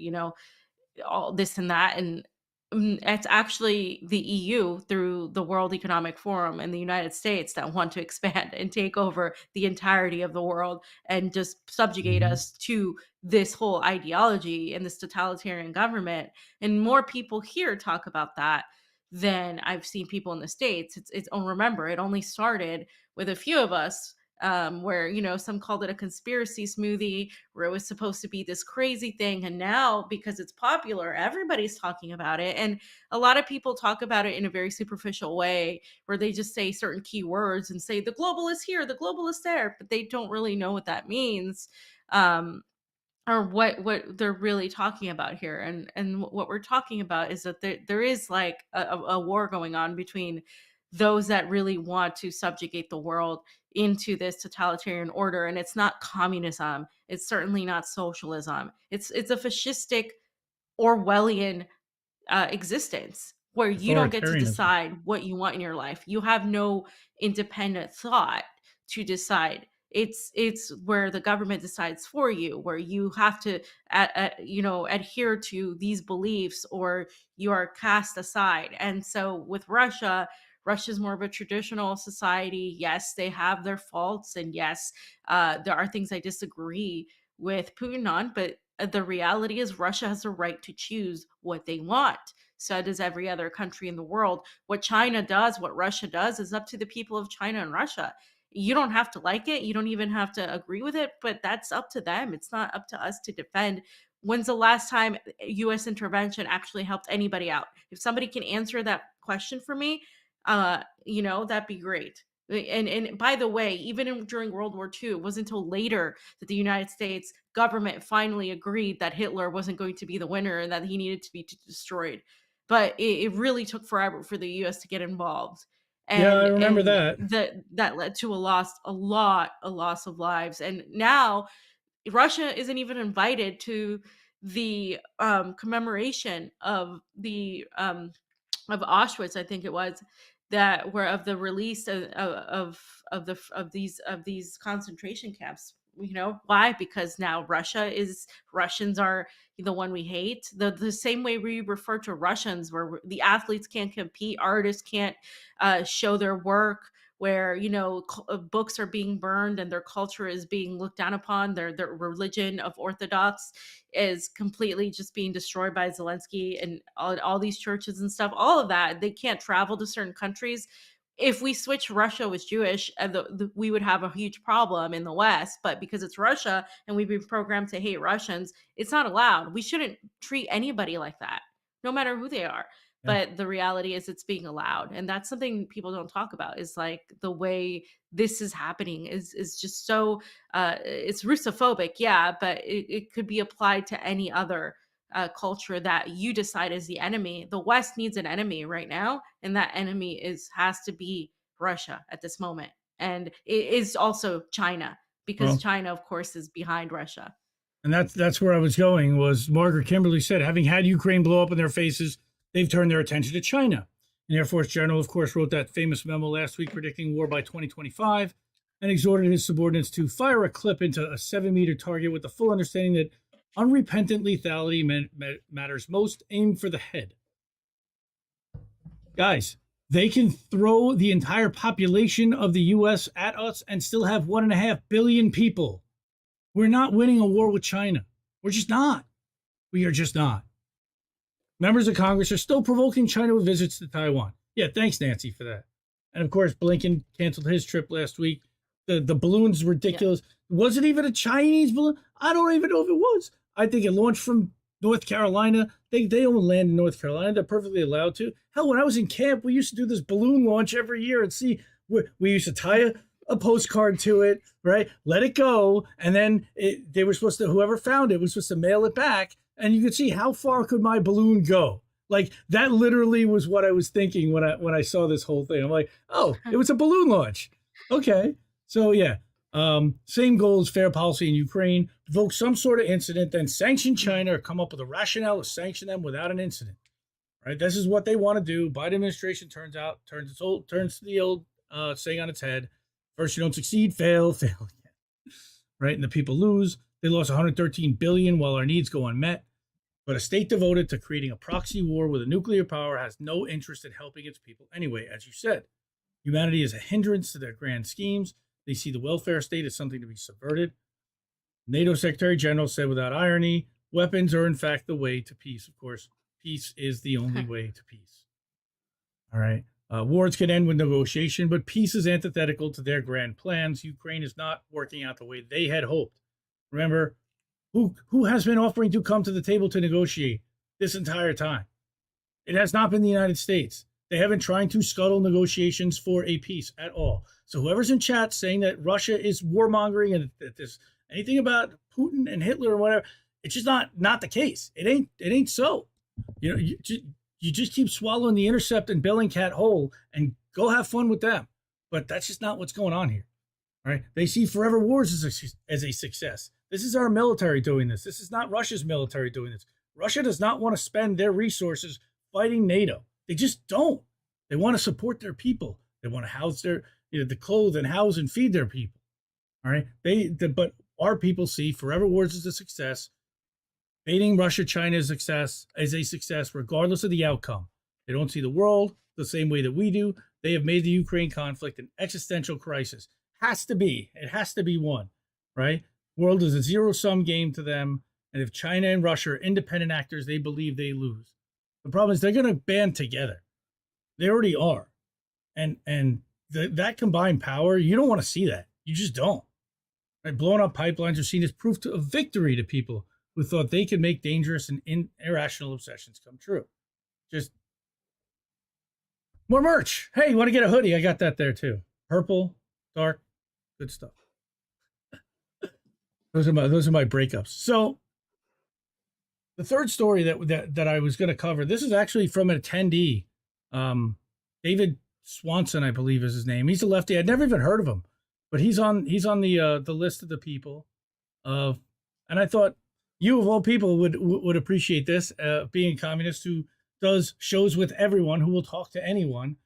all this and that. And it's actually the EU through the World Economic Forum and the United States that want to expand and take over the entirety of the world and just subjugate us to this whole ideology and this totalitarian government. And more people here talk about that than I've seen people in the States. Remember, it only started with a few of us, where some called it a conspiracy smoothie, where it was supposed to be this crazy thing. And now, because it's popular, everybody's talking about it. And a lot of people talk about it in a very superficial way, where they just say certain keywords and say the globalist here, the globalist there, but they don't really know what that means. Or what they're really talking about here. And what we're talking about is that there is like a war going on between those that really want to subjugate the world into this totalitarian order. And it's not communism. It's certainly not socialism. It's a fascistic Orwellian existence where you don't get to decide what you want in your life. You have no independent thought to decide. It's where the government decides for you, where you have to adhere to these beliefs or you are cast aside. And so with Russia's more of a traditional society. Yes, they have their faults, and yes, there are things I disagree with Putin on, but the reality is Russia has a right to choose what they want. So does every other country in the world. What China does, what Russia does, is up to the people of China and Russia. You don't have to like it. You don't even have to agree with it, but that's up to them. It's not up to us to defend. When's the last time U.S. intervention actually helped anybody out? If somebody can answer that question for me, that'd be great. And by the way, during World War II, it wasn't until later that the United States government finally agreed that Hitler wasn't going to be the winner and that he needed to be destroyed. But it really took forever for the U.S. to get involved, Yeah, I remember and that. that led to a loss of lives. And now Russia isn't even invited to the commemoration of Auschwitz, I think it was, that were of the release of these concentration camps. You know why? Because now Russians are the one we hate. The same way we refer to Russians, where the athletes can't compete, artists can't show their work, where books are being burned and their culture is being looked down upon. Their religion of Orthodox is completely just being destroyed by Zelensky and all these churches and stuff. All of that, they can't travel to certain countries. If we switch Russia was Jewish, we would have a huge problem in the West. But because it's Russia and we've been programmed to hate Russians, it's not allowed. We shouldn't treat anybody like that, no matter who they are. Yeah. But the reality is it's being allowed. And that's something people don't talk about, is like the way this is happening is just so it's Russophobic, yeah, but it could be applied to any other culture that you decide is the enemy. The West needs an enemy right now, and that enemy has to be Russia at this moment, and it is also China, because Well, China, of course, is behind Russia. and that's where I was going. Was Margaret Kimberly said, having had Ukraine blow up in their faces, they've turned their attention to China. The Air Force General, of course, wrote that famous memo last week predicting war by 2025 and exhorted his subordinates to fire a clip into a 7-meter target with the full understanding that unrepentant lethality matters most. Aim for the head. Guys, they can throw the entire population of the U.S. at us and still have 1.5 billion people. We're not winning a war with China. We're just not. We are just not. Members of Congress are still provoking China with visits to Taiwan. Yeah, thanks, Nancy, for that. And of course, Blinken canceled his trip last week. The balloon's ridiculous. Yeah. Was it even a Chinese balloon? I don't even know if it was. I think it launched from North Carolina. They only land in North Carolina. They're perfectly allowed to. Hell, when I was in camp, we used to do this balloon launch every year and see. We used to tie a postcard to it, right? Let it go, and then they were supposed to. Whoever found it was supposed to mail it back, and you could see how far could my balloon go. Like that literally was what I was thinking when I saw this whole thing. I'm like, oh, it was a balloon launch. Okay, so yeah. Same goal as fair policy in Ukraine, provoke some sort of incident, then sanction China or come up with a rationale to sanction them without an incident. Right? This is what they want to do. Biden administration turns to the old saying on its head. First, you don't succeed, fail again. Right? And the people lose. They lost 113 billion while our needs go unmet. But a state devoted to creating a proxy war with a nuclear power has no interest in helping its people anyway, as you said. Humanity is a hindrance to their grand schemes. They see the welfare state as something to be subverted. NATO Secretary General said without irony, weapons are in fact the way to peace. Of course, peace is the only way to peace. All right. Wars can end with negotiation, but peace is antithetical to their grand plans. Ukraine is not working out the way they had hoped. Remember, who has been offering to come to the table to negotiate this entire time? It has not been the United States. They haven't tried to scuttle negotiations for a peace at all. So whoever's in chat saying that Russia is warmongering and that there's anything about Putin and Hitler or whatever, it's just not the case. It ain't so. You know, you just keep swallowing the Intercept and Bellingcat whole and go have fun with them. But that's just not what's going on here. All right? They see forever wars as a success. This is our military doing this. This is not Russia's military doing this. Russia does not want to spend their resources fighting NATO. They just don't. They want to support their people. They want to house to clothe and house and feed their people. All right. But our people see forever wars as a success. Baiting Russia, China as a success, regardless of the outcome. They don't see the world the same way that we do. They have made the Ukraine conflict an existential crisis. It has to be one, right? World is a zero-sum game to them. And if China and Russia are independent actors, they believe they lose. The problem is they're going to band together. They already are. And that combined power, you don't want to see that. You just don't. Right? Blowing up pipelines are seen as proof of victory to people who thought they could make dangerous and irrational obsessions come true. Just more merch. Hey, you want to get a hoodie? I got that there too. Purple, dark, good stuff. Those are my breakups. So the third story that I was going to cover, this is actually from an attendee, David Swanson, I believe is his name. He's a lefty. I'd never even heard of him, but he's on the list of the people of, and I thought you of all people would appreciate this, being a communist who does shows with everyone, who will talk to anyone.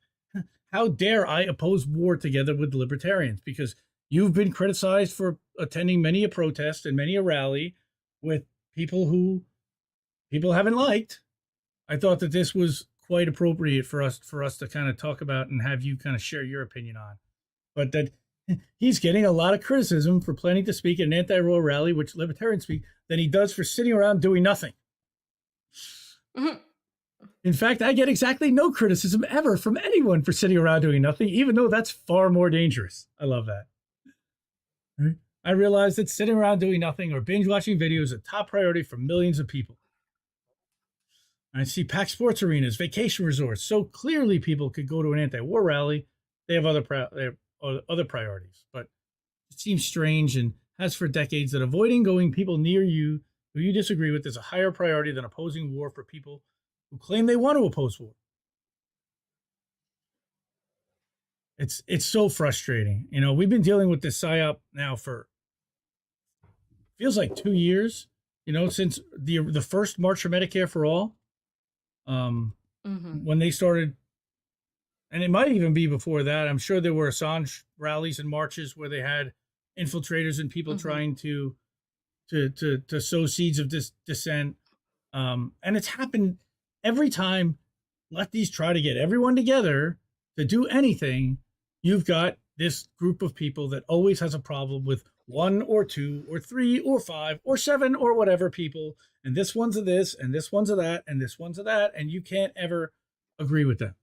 How dare I oppose war together with libertarians? Because you've been criticized for attending many a protest and many a rally with people who people haven't liked. I thought that this was quite appropriate for us to kind of talk about and have you kind of share your opinion on. But that he's getting a lot of criticism for planning to speak at an anti-war rally, which libertarians speak, than he does for sitting around doing nothing. Mm-hmm. In fact, I get exactly no criticism ever from anyone for sitting around doing nothing, even though that's far more dangerous. I love that. I realize that sitting around doing nothing or binge watching videos is a top priority for millions of people. I see packed sports arenas, vacation resorts. So clearly people could go to an anti-war rally. They have other priorities, but it seems strange and has for decades that avoiding going people near you who you disagree with is a higher priority than opposing war for people who claim they want to oppose war. It's so frustrating. You know, we've been dealing with this Psyop now for feels like 2 years, you know, since the first March for Medicare for All. When they started, and it might even be before that. I'm sure there were Assange rallies and marches where they had infiltrators and people trying to sow seeds of dissent. And it's happened every time lefties try to get everyone together to do anything. You've got this group of people that always has a problem with 1 or 2 or 3 or 5 or 7 or whatever people, and this one's a this and this one's a that and this one's a that, and you can't ever agree with them,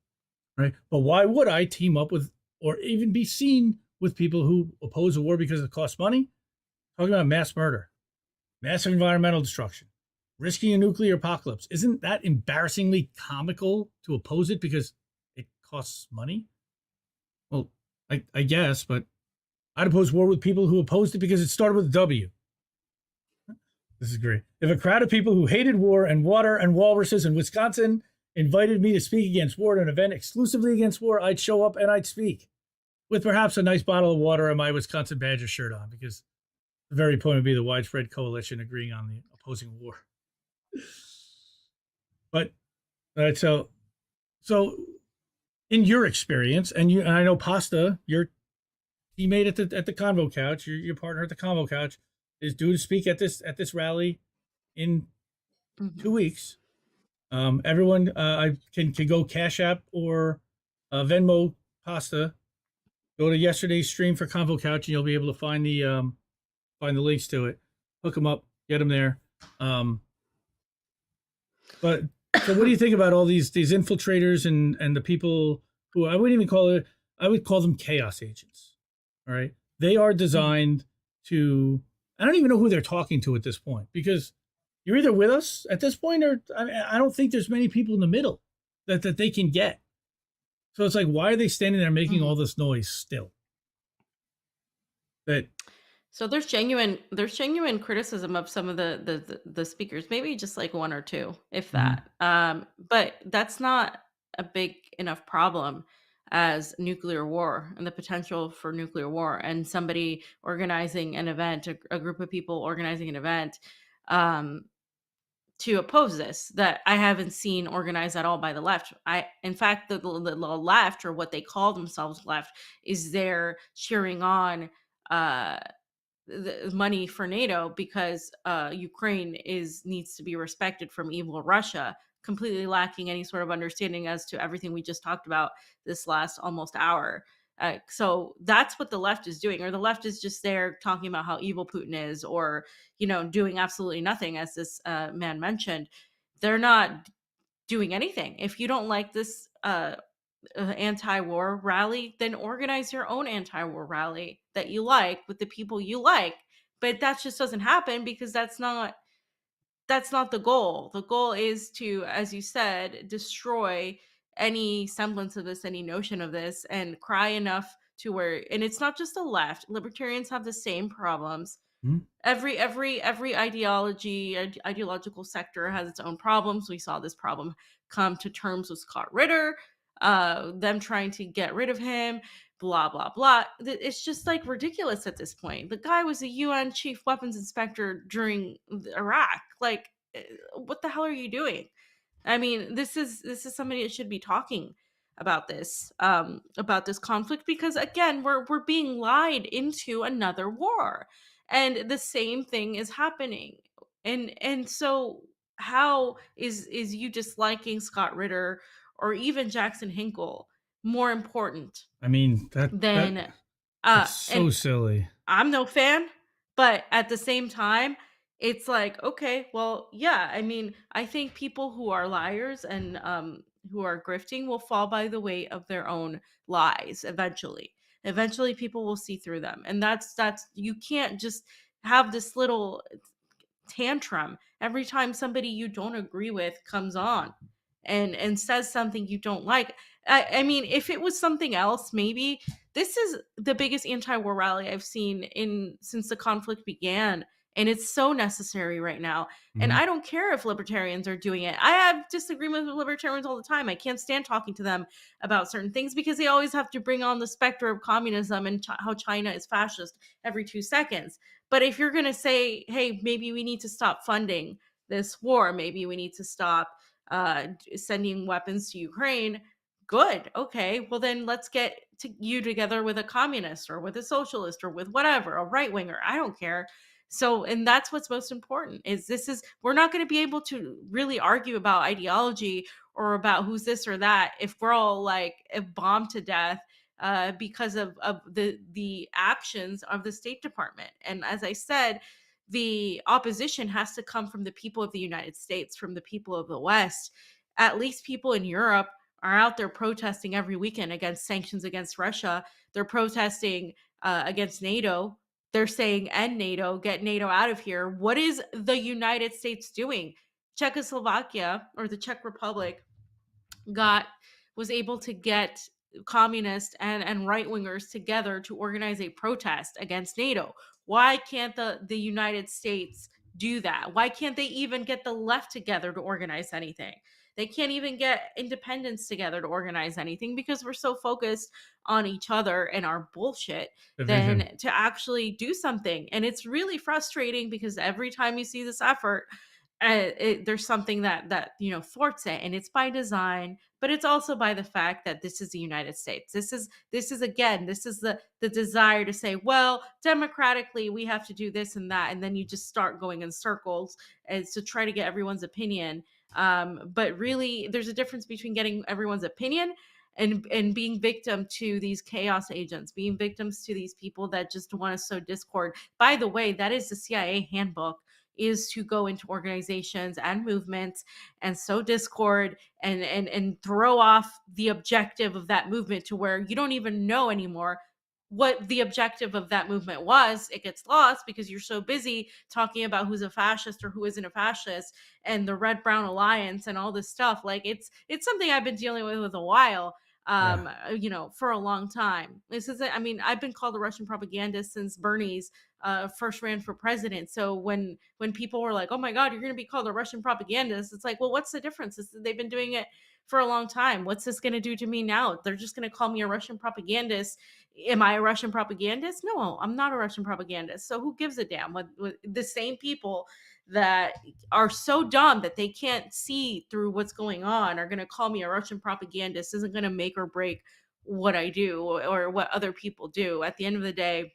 right? But why would I team up with or even be seen with people who oppose a war because it costs money? Talking about mass murder, massive environmental destruction, risking a nuclear apocalypse. Isn't that embarrassingly comical to oppose it because it costs money? Well, I guess, but I'd oppose war with people who opposed it because it started with a W. This is great. If a crowd of people who hated war and water and walruses in Wisconsin invited me to speak against war at an event exclusively against war, I'd show up and I'd speak with perhaps a nice bottle of water and my Wisconsin Badger shirt on, because the very point would be the widespread coalition agreeing on the opposing war. But so in your experience, and I know Pasta, your teammate at the Convo Couch, your partner at the Convo Couch, is due to speak at this rally in 2 weeks. Everyone can go Cash App or Venmo Pasta. Go to yesterday's stream for Convo Couch, and you'll be able to find the links to it. Hook them up, get them there. But so, what do you think about all these infiltrators and the people who I would call them chaos agents? All right, they are designed to. I don't even know who they're talking to at this point, because you're either with us at this point, or I don't think there's many people in the middle that they can get. So it's like, why are they standing there making all this noise still? So there's genuine criticism of some of the speakers, maybe just like 1 or 2, if that. But that's not a big enough problem as nuclear war and the potential for nuclear war, and somebody organizing an event, a group of people organizing an event to oppose this, that I haven't seen organized at all by the left. In fact, the left, or what they call themselves left, is there cheering on the money for NATO because Ukraine needs to be respected from evil Russia, completely lacking any sort of understanding as to everything we just talked about this last almost hour. So that's what the left is doing, or the left is just there talking about how evil Putin is, or, doing absolutely nothing, as this man mentioned. They're not doing anything. If you don't like this anti-war rally, then organize your own anti-war rally that you like with the people you like. But that just doesn't happen, because that's not the goal. The goal is to, as you said, destroy any semblance of this, any notion of this, and cry enough to where, and it's not just the left, libertarians have the same problems. Mhm. Every ideological sector has its own problems. We saw this problem come to terms with Scott Ritter, them trying to get rid of him, blah blah blah. It's just like ridiculous at this point. The guy was a UN chief weapons inspector during Iraq. Like, what the hell are you doing? I mean, this is somebody that should be talking about this conflict, because again, we're being lied into another war, and the same thing is happening. And so how is you disliking Scott Ritter or even Jackson Hinkle more important I mean, than that's and so silly. I'm no fan, but at the same time, it's like, okay, well, yeah, I mean, I think people who are liars and who are grifting will fall by the weight of their own lies eventually. Eventually people will see through them. And that's you can't just have this little tantrum every time somebody you don't agree with comes on and says something you don't like. I mean, if it was something else, maybe. This is the biggest anti-war rally I've seen in since the conflict began, and it's so necessary right now. And Mhm. I don't care if libertarians are doing it. I have disagreements with libertarians all the time. I can't stand talking to them about certain things because they always have to bring on the specter of communism and how China is fascist every 2 seconds. But if you're going to say, hey, maybe we need to stop funding this war, maybe we need to stop sending weapons to Ukraine, good. Okay. Well, then let's get you together with a communist or with a socialist or with whatever, a right winger. I don't care. So, and that's what's most important is we're not going to be able to really argue about ideology or about who's this or that if we're all like bombed to death because of the actions of the State Department. And as I said, the opposition has to come from the people of the United States, from the people of the West. At least people in Europe are out there protesting every weekend against sanctions against Russia. They're protesting against NATO. They're saying end NATO, get NATO out of here. What is the United States doing? Czechoslovakia, or the Czech Republic, got was able to get communists and right wingers together to organize a protest against NATO. Why can't the United States do that? Why can't they even get the left together to organize anything? They can't even get independents together to organize anything because we're so focused on each other and our bullshit Division. than to actually do something. And it's really frustrating because every time you see this effort, there's something that thwarts it, and it's by design, but it's also by the fact that this is the United States. This is again, this is the desire to say, well, democratically we have to do this and that, and then you just start going in circles as to try to get everyone's opinion. But really, there's a difference between getting everyone's opinion and being victim to these chaos agents, being victims to these people that just want to sow discord. By the way, that is the CIA handbook, is to go into organizations and movements and sow discord and throw off the objective of that movement to where you don't even know anymore what the objective of that movement was. It gets lost because you're so busy talking about who's a fascist or who isn't a fascist and the red brown alliance and all this stuff. Like, it's something I've been dealing with a while, Yeah. for a long time. This is, I mean, I've been called a Russian propagandist since Bernie's first ran for president. So when people were like, "Oh my God, you're going to be called a Russian propagandist," it's like, well, what's the difference? They've been doing it for a long time. What's this going to do to me now? They're just going to call me a Russian propagandist. Am I a Russian propagandist? No, I'm not a Russian propagandist. So who gives a damn? What the same people that are so dumb that they can't see through what's going on are going to call me a Russian propagandist isn't going to make or break what I do or what other people do. At the end of the day,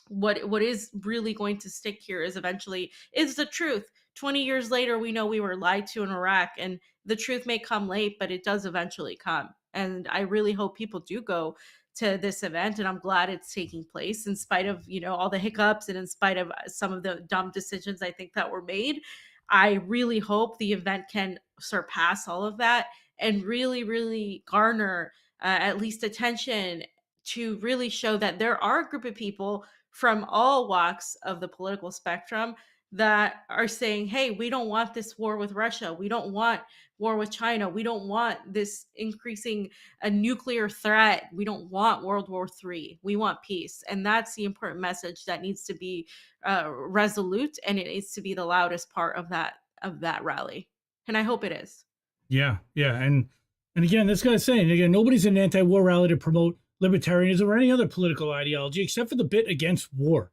what is really going to stick here is eventually is the truth. 20 years later, we know we were lied to in Iraq, and the truth may come late, but it does eventually come. And I really hope people do go to this event, and I'm glad it's taking place in spite of all the hiccups and in spite of some of the dumb decisions I think that were made. I really hope the event can surpass all of that and really, really garner at least attention to really show that there are a group of people from all walks of the political spectrum that are saying, hey, we don't want this war with Russia. We don't want war with China. We don't want this increasing a nuclear threat. We don't want World War III. We want peace. And that's the important message that needs to be resolute, and it needs to be the loudest part of that rally. And I hope it is. Yeah, yeah, and again, this guy's saying again, nobody's in an anti-war rally to promote libertarianism or any other political ideology except for the bit against war.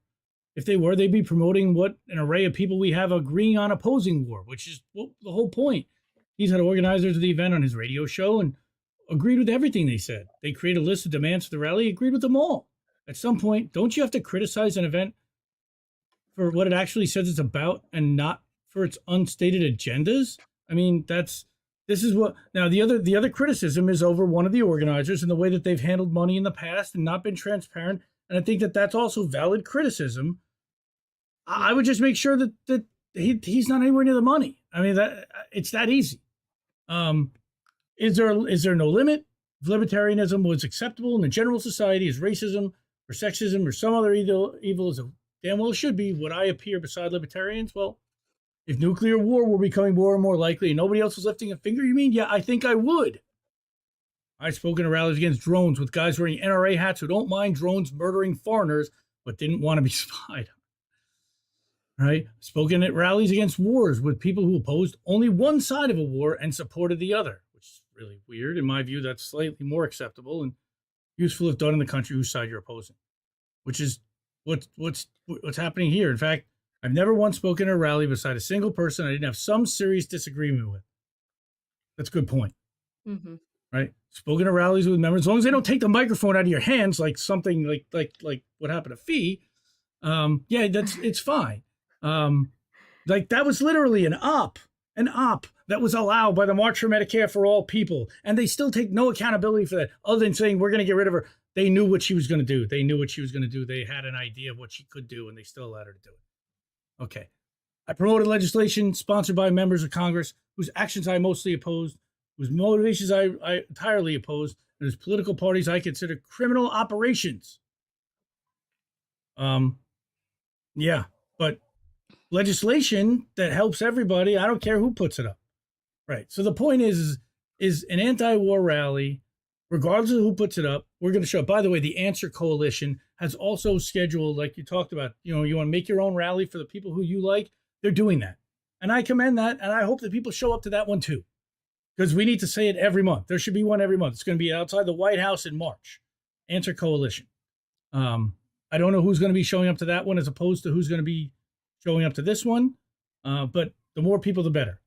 If they were, they'd be promoting what an array of people we have agreeing on opposing war, which is the whole point. He's had organizers of the event on his radio show and agreed with everything they said. They created a list of demands for the rally, agreed with them all. At some point, don't you have to criticize an event for what it actually says it's about and not for its unstated agendas? I mean, this is what now the other criticism is over one of the organizers and the way that they've handled money in the past and not been transparent. And I think that that's also valid criticism. I would just make sure that he's not anywhere near the money. I mean, that it's that easy. Is there no limit? If libertarianism was acceptable in the general society as racism or sexism or some other evil as damn well should be, would I appear beside libertarians? Well, if nuclear war were becoming more and more likely and nobody else was lifting a finger, you mean? Yeah, I think I would. I've spoken at rallies against drones with guys wearing NRA hats who don't mind drones murdering foreigners, but didn't want to be spied on. Right? Spoken at rallies against wars with people who opposed only one side of a war and supported the other, which is really weird. In my view, that's slightly more acceptable and useful if done in the country whose side you're opposing, which is what's happening here. In fact, I've never once spoken at a rally beside a single person I didn't have some serious disagreement with. That's a good point. Mm-hmm. Right? Spoken at rallies with members, as long as they don't take the microphone out of your hands, like something like what happened to Fee. Yeah, it's fine. Like that was literally an op that was allowed by the March for Medicare for All people, and they still take no accountability for that, other than saying we're going to get rid of her. They knew what she was going to do. They had an idea of what she could do, and they still allowed her to do it. Okay. I promoted legislation sponsored by members of Congress whose actions I mostly opposed, whose motivations I entirely opposed, and whose political parties I consider criminal operations. Yeah, but legislation that helps everybody, I don't care who puts it up. Right. So the point is an anti-war rally, regardless of who puts it up, we're going to show up. By the way, the Answer Coalition has also scheduled, like you talked about, you want to make your own rally for the people who you like. They're doing that. And I commend that. And I hope that people show up to that one too, because we need to say it every month. There should be one every month. It's going to be outside the White House in March. Answer Coalition. I don't know who's going to be showing up to that one as opposed to who's going to be showing up to this one. But the more people, the better.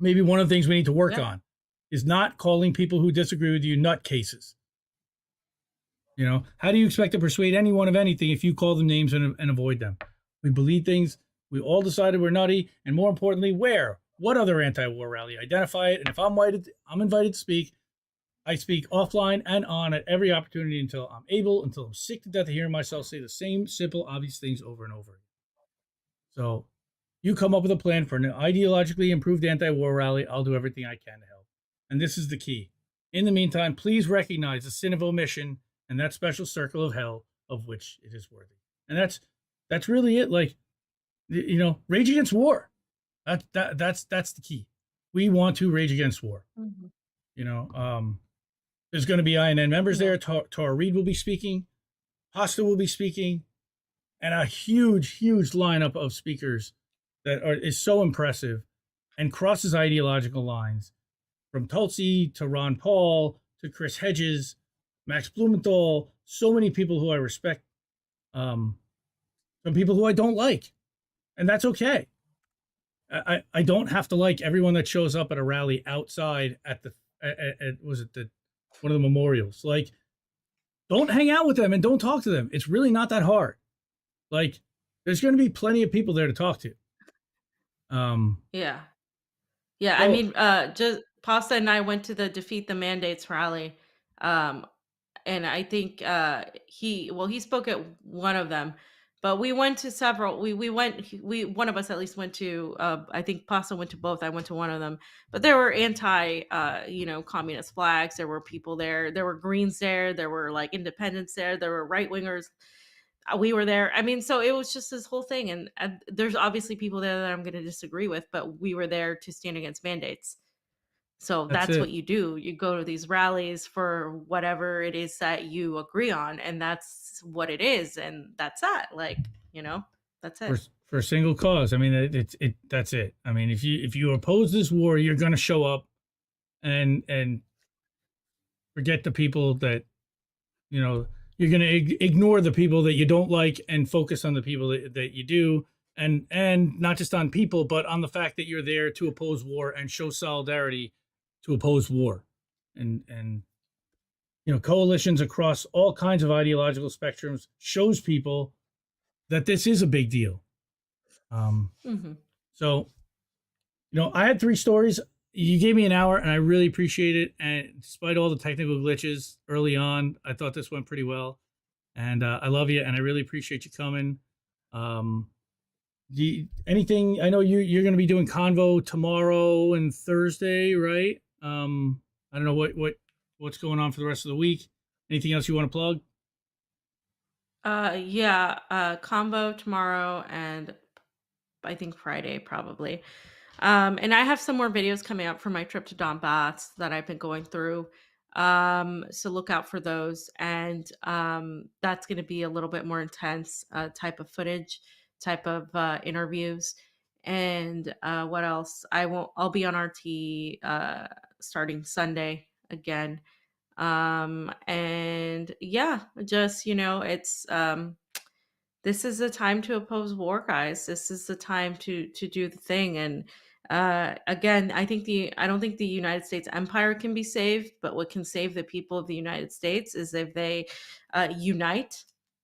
Maybe one of the things we need to work on is not calling people who disagree with you nutcases. How do you expect to persuade anyone of anything if you call them names and avoid them? We believe things. We all decided we're nutty. And more importantly, where? What other anti-war rally? Identify it. And if I'm invited to speak, I speak offline and on at every opportunity until I'm able, until I'm sick to death of hearing myself say the same simple, obvious things over and over again. So you come up with a plan for an ideologically improved anti-war rally. I'll do everything I can to help. And this is the key. In the meantime, please recognize the sin of omission and that special circle of hell of which it is worthy. And that's really it. Like, rage against war. That's the key. We want to rage against war. Mm-hmm. There's going to be INN members there. Tara Reid will be speaking. Hosta will be speaking. And a huge, huge lineup of speakers that is so impressive and crosses ideological lines, from Tulsi to Ron Paul to Chris Hedges, Max Blumenthal, so many people who I respect, some people who I don't like, and that's okay. I don't have to like everyone that shows up at a rally outside at one of the memorials. Like, don't hang out with them and don't talk to them. It's really not that hard. Like, there's going to be plenty of people there to talk to. Yeah. I mean, just Pasta and I went to the Defeat the Mandates rally. And I think he spoke at one of them, but we went to several. One of us at least went to, I think Pasta went to both. I went to one of them, but there were communist flags. There were people there. There were Greens there. There were like independents there. There were right wingers. we were there. I mean, so it was just this whole thing. And there's obviously people there that I'm going to disagree with, but we were there to stand against mandates. So That's that's what it. you do. You go to these rallies for whatever it is that you agree on, and that's what it is, and that's that. Like, you know, that's For it. for a single cause. I mean, it that's it. I mean, if you oppose this war, you're going to show up and forget the people that you know. You're going to ignore the people that you don't like and focus on the people that you do, and not just on people, but on the fact that you're there to oppose war and show solidarity to oppose war, and coalitions across all kinds of ideological spectrums shows people that this is a big deal. Hmm. So, I had 3 stories. You gave me an hour, and I really appreciate it. And despite all the technical glitches early on, I thought this went pretty well. And I love you, and I really appreciate you coming. Um, anything? I know you're going to be doing Convo tomorrow and Thursday, right? I don't know what's going on for the rest of the week. Anything else you want to plug? Yeah, combo tomorrow and I think Friday probably. And I have some more videos coming up for my trip to Donbass that I've been going through. So look out for those. And that's going to be a little bit more intense type of footage, type of interviews. And what else? I'll be on RT starting Sunday again. And yeah, just, it's, this is the time to oppose war, guys. This is the time to do the thing. And again, I don't think the United States empire can be saved, but what can save the people of the United States is if they unite,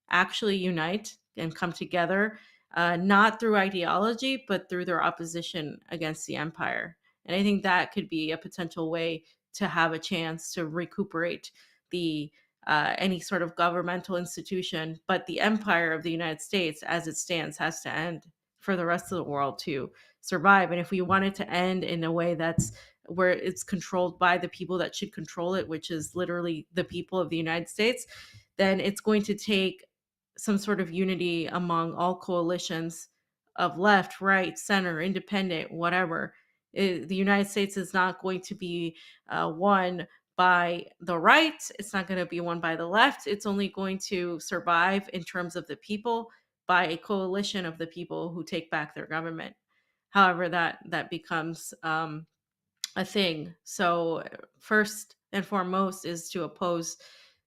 actually unite and come together, not through ideology, but through their opposition against the empire. And I think that could be a potential way to have a chance to recuperate the any sort of governmental institution, but the empire of the United States as it stands has to end for the rest of the world to survive. And if we want it to end in a way that's where it's controlled by the people that should control it, which is literally the people of the United States, then it's going to take some sort of unity among all coalitions of left, right, center, independent, whatever. The United States is not going to be won by the right. It's not going to be won by the left. It's only going to survive in terms of the people by a coalition of the people who take back their government. However, that becomes a thing. So first and foremost is to oppose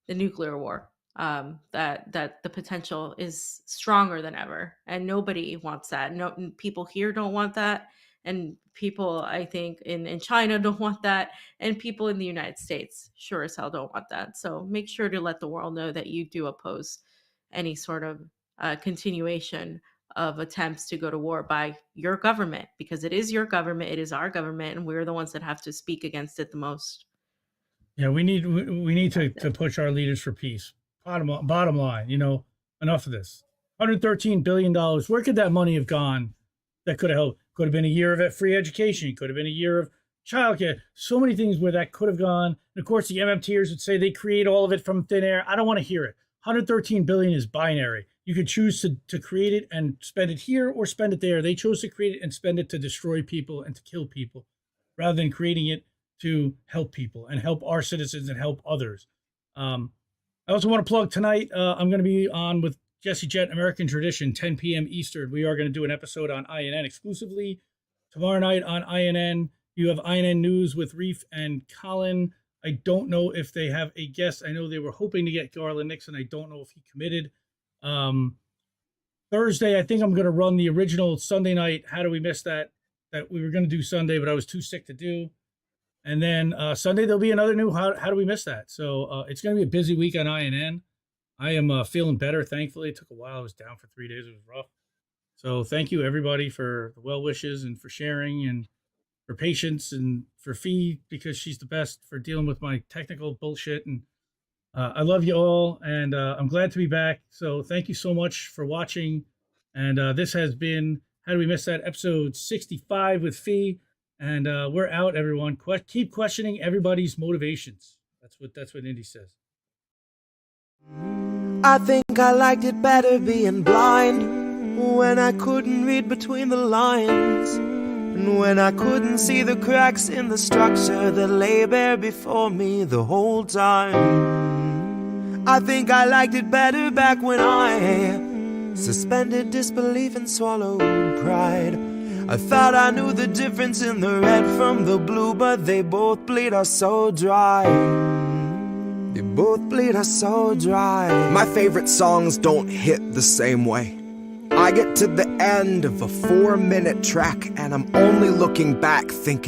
the nuclear war. That the potential is stronger than ever, and nobody wants that. No people here don't want that, and people I think in China don't want that, and people in the United States sure as hell don't want that. So make sure to let the world know that you do oppose any sort of continuation of attempts to go to war by your government, because it is your government, it is our government, and we're the ones that have to speak against it the most. Yeah, we need That's to it. push our leaders for peace. Bottom line, enough of this. $113 billion. Where could that money have gone? That could have helped. Could have been a year of free education. Could have been a year of childcare. So many things where that could have gone. And of course, the MMTers would say they create all of it from thin air. I don't want to hear it. 113 billion is binary. You could choose to create it and spend it here or spend it there. They chose to create it and spend it to destroy people and to kill people, rather than creating it to help people and help our citizens and help others. I also want to plug tonight. I'm going to be on with Jesse Jett, American Tradition, 10 p.m. Eastern. We are going to do an episode on INN exclusively. Tomorrow night on INN, you have INN News with Reef and Colin. I don't know if they have a guest. I know they were hoping to get Garland Nixon. I don't know if he committed. Thursday, I think I'm going to run the original Sunday night. How do we miss that? That we were going to do Sunday, but I was too sick to do. And then Sunday, there'll be another new How Do We Miss That? So it's going to be a busy week on INN. I am feeling better, thankfully. It took a while. I was down for 3 days. It was rough. So thank you, everybody, for the well wishes and for sharing and for patience and for Fee, because she's the best for dealing with my technical bullshit. And I love you all, and I'm glad to be back. So thank you so much for watching. And this has been How Do We Miss That? Episode 65 with Fee. And we're out, everyone. Keep questioning everybody's motivations. That's what Indy says. I think I liked it better being blind, when I couldn't read between the lines, and when I couldn't see the cracks in the structure that lay bare before me the whole time. I think I liked it better back when I suspended disbelief and swallowed pride. I thought I knew the difference in the red from the blue, but they both bleed us so dry. They both bleed us so dry. My favorite songs don't hit the same way. I get to the end of a 4-minute track and I'm only looking back thinking,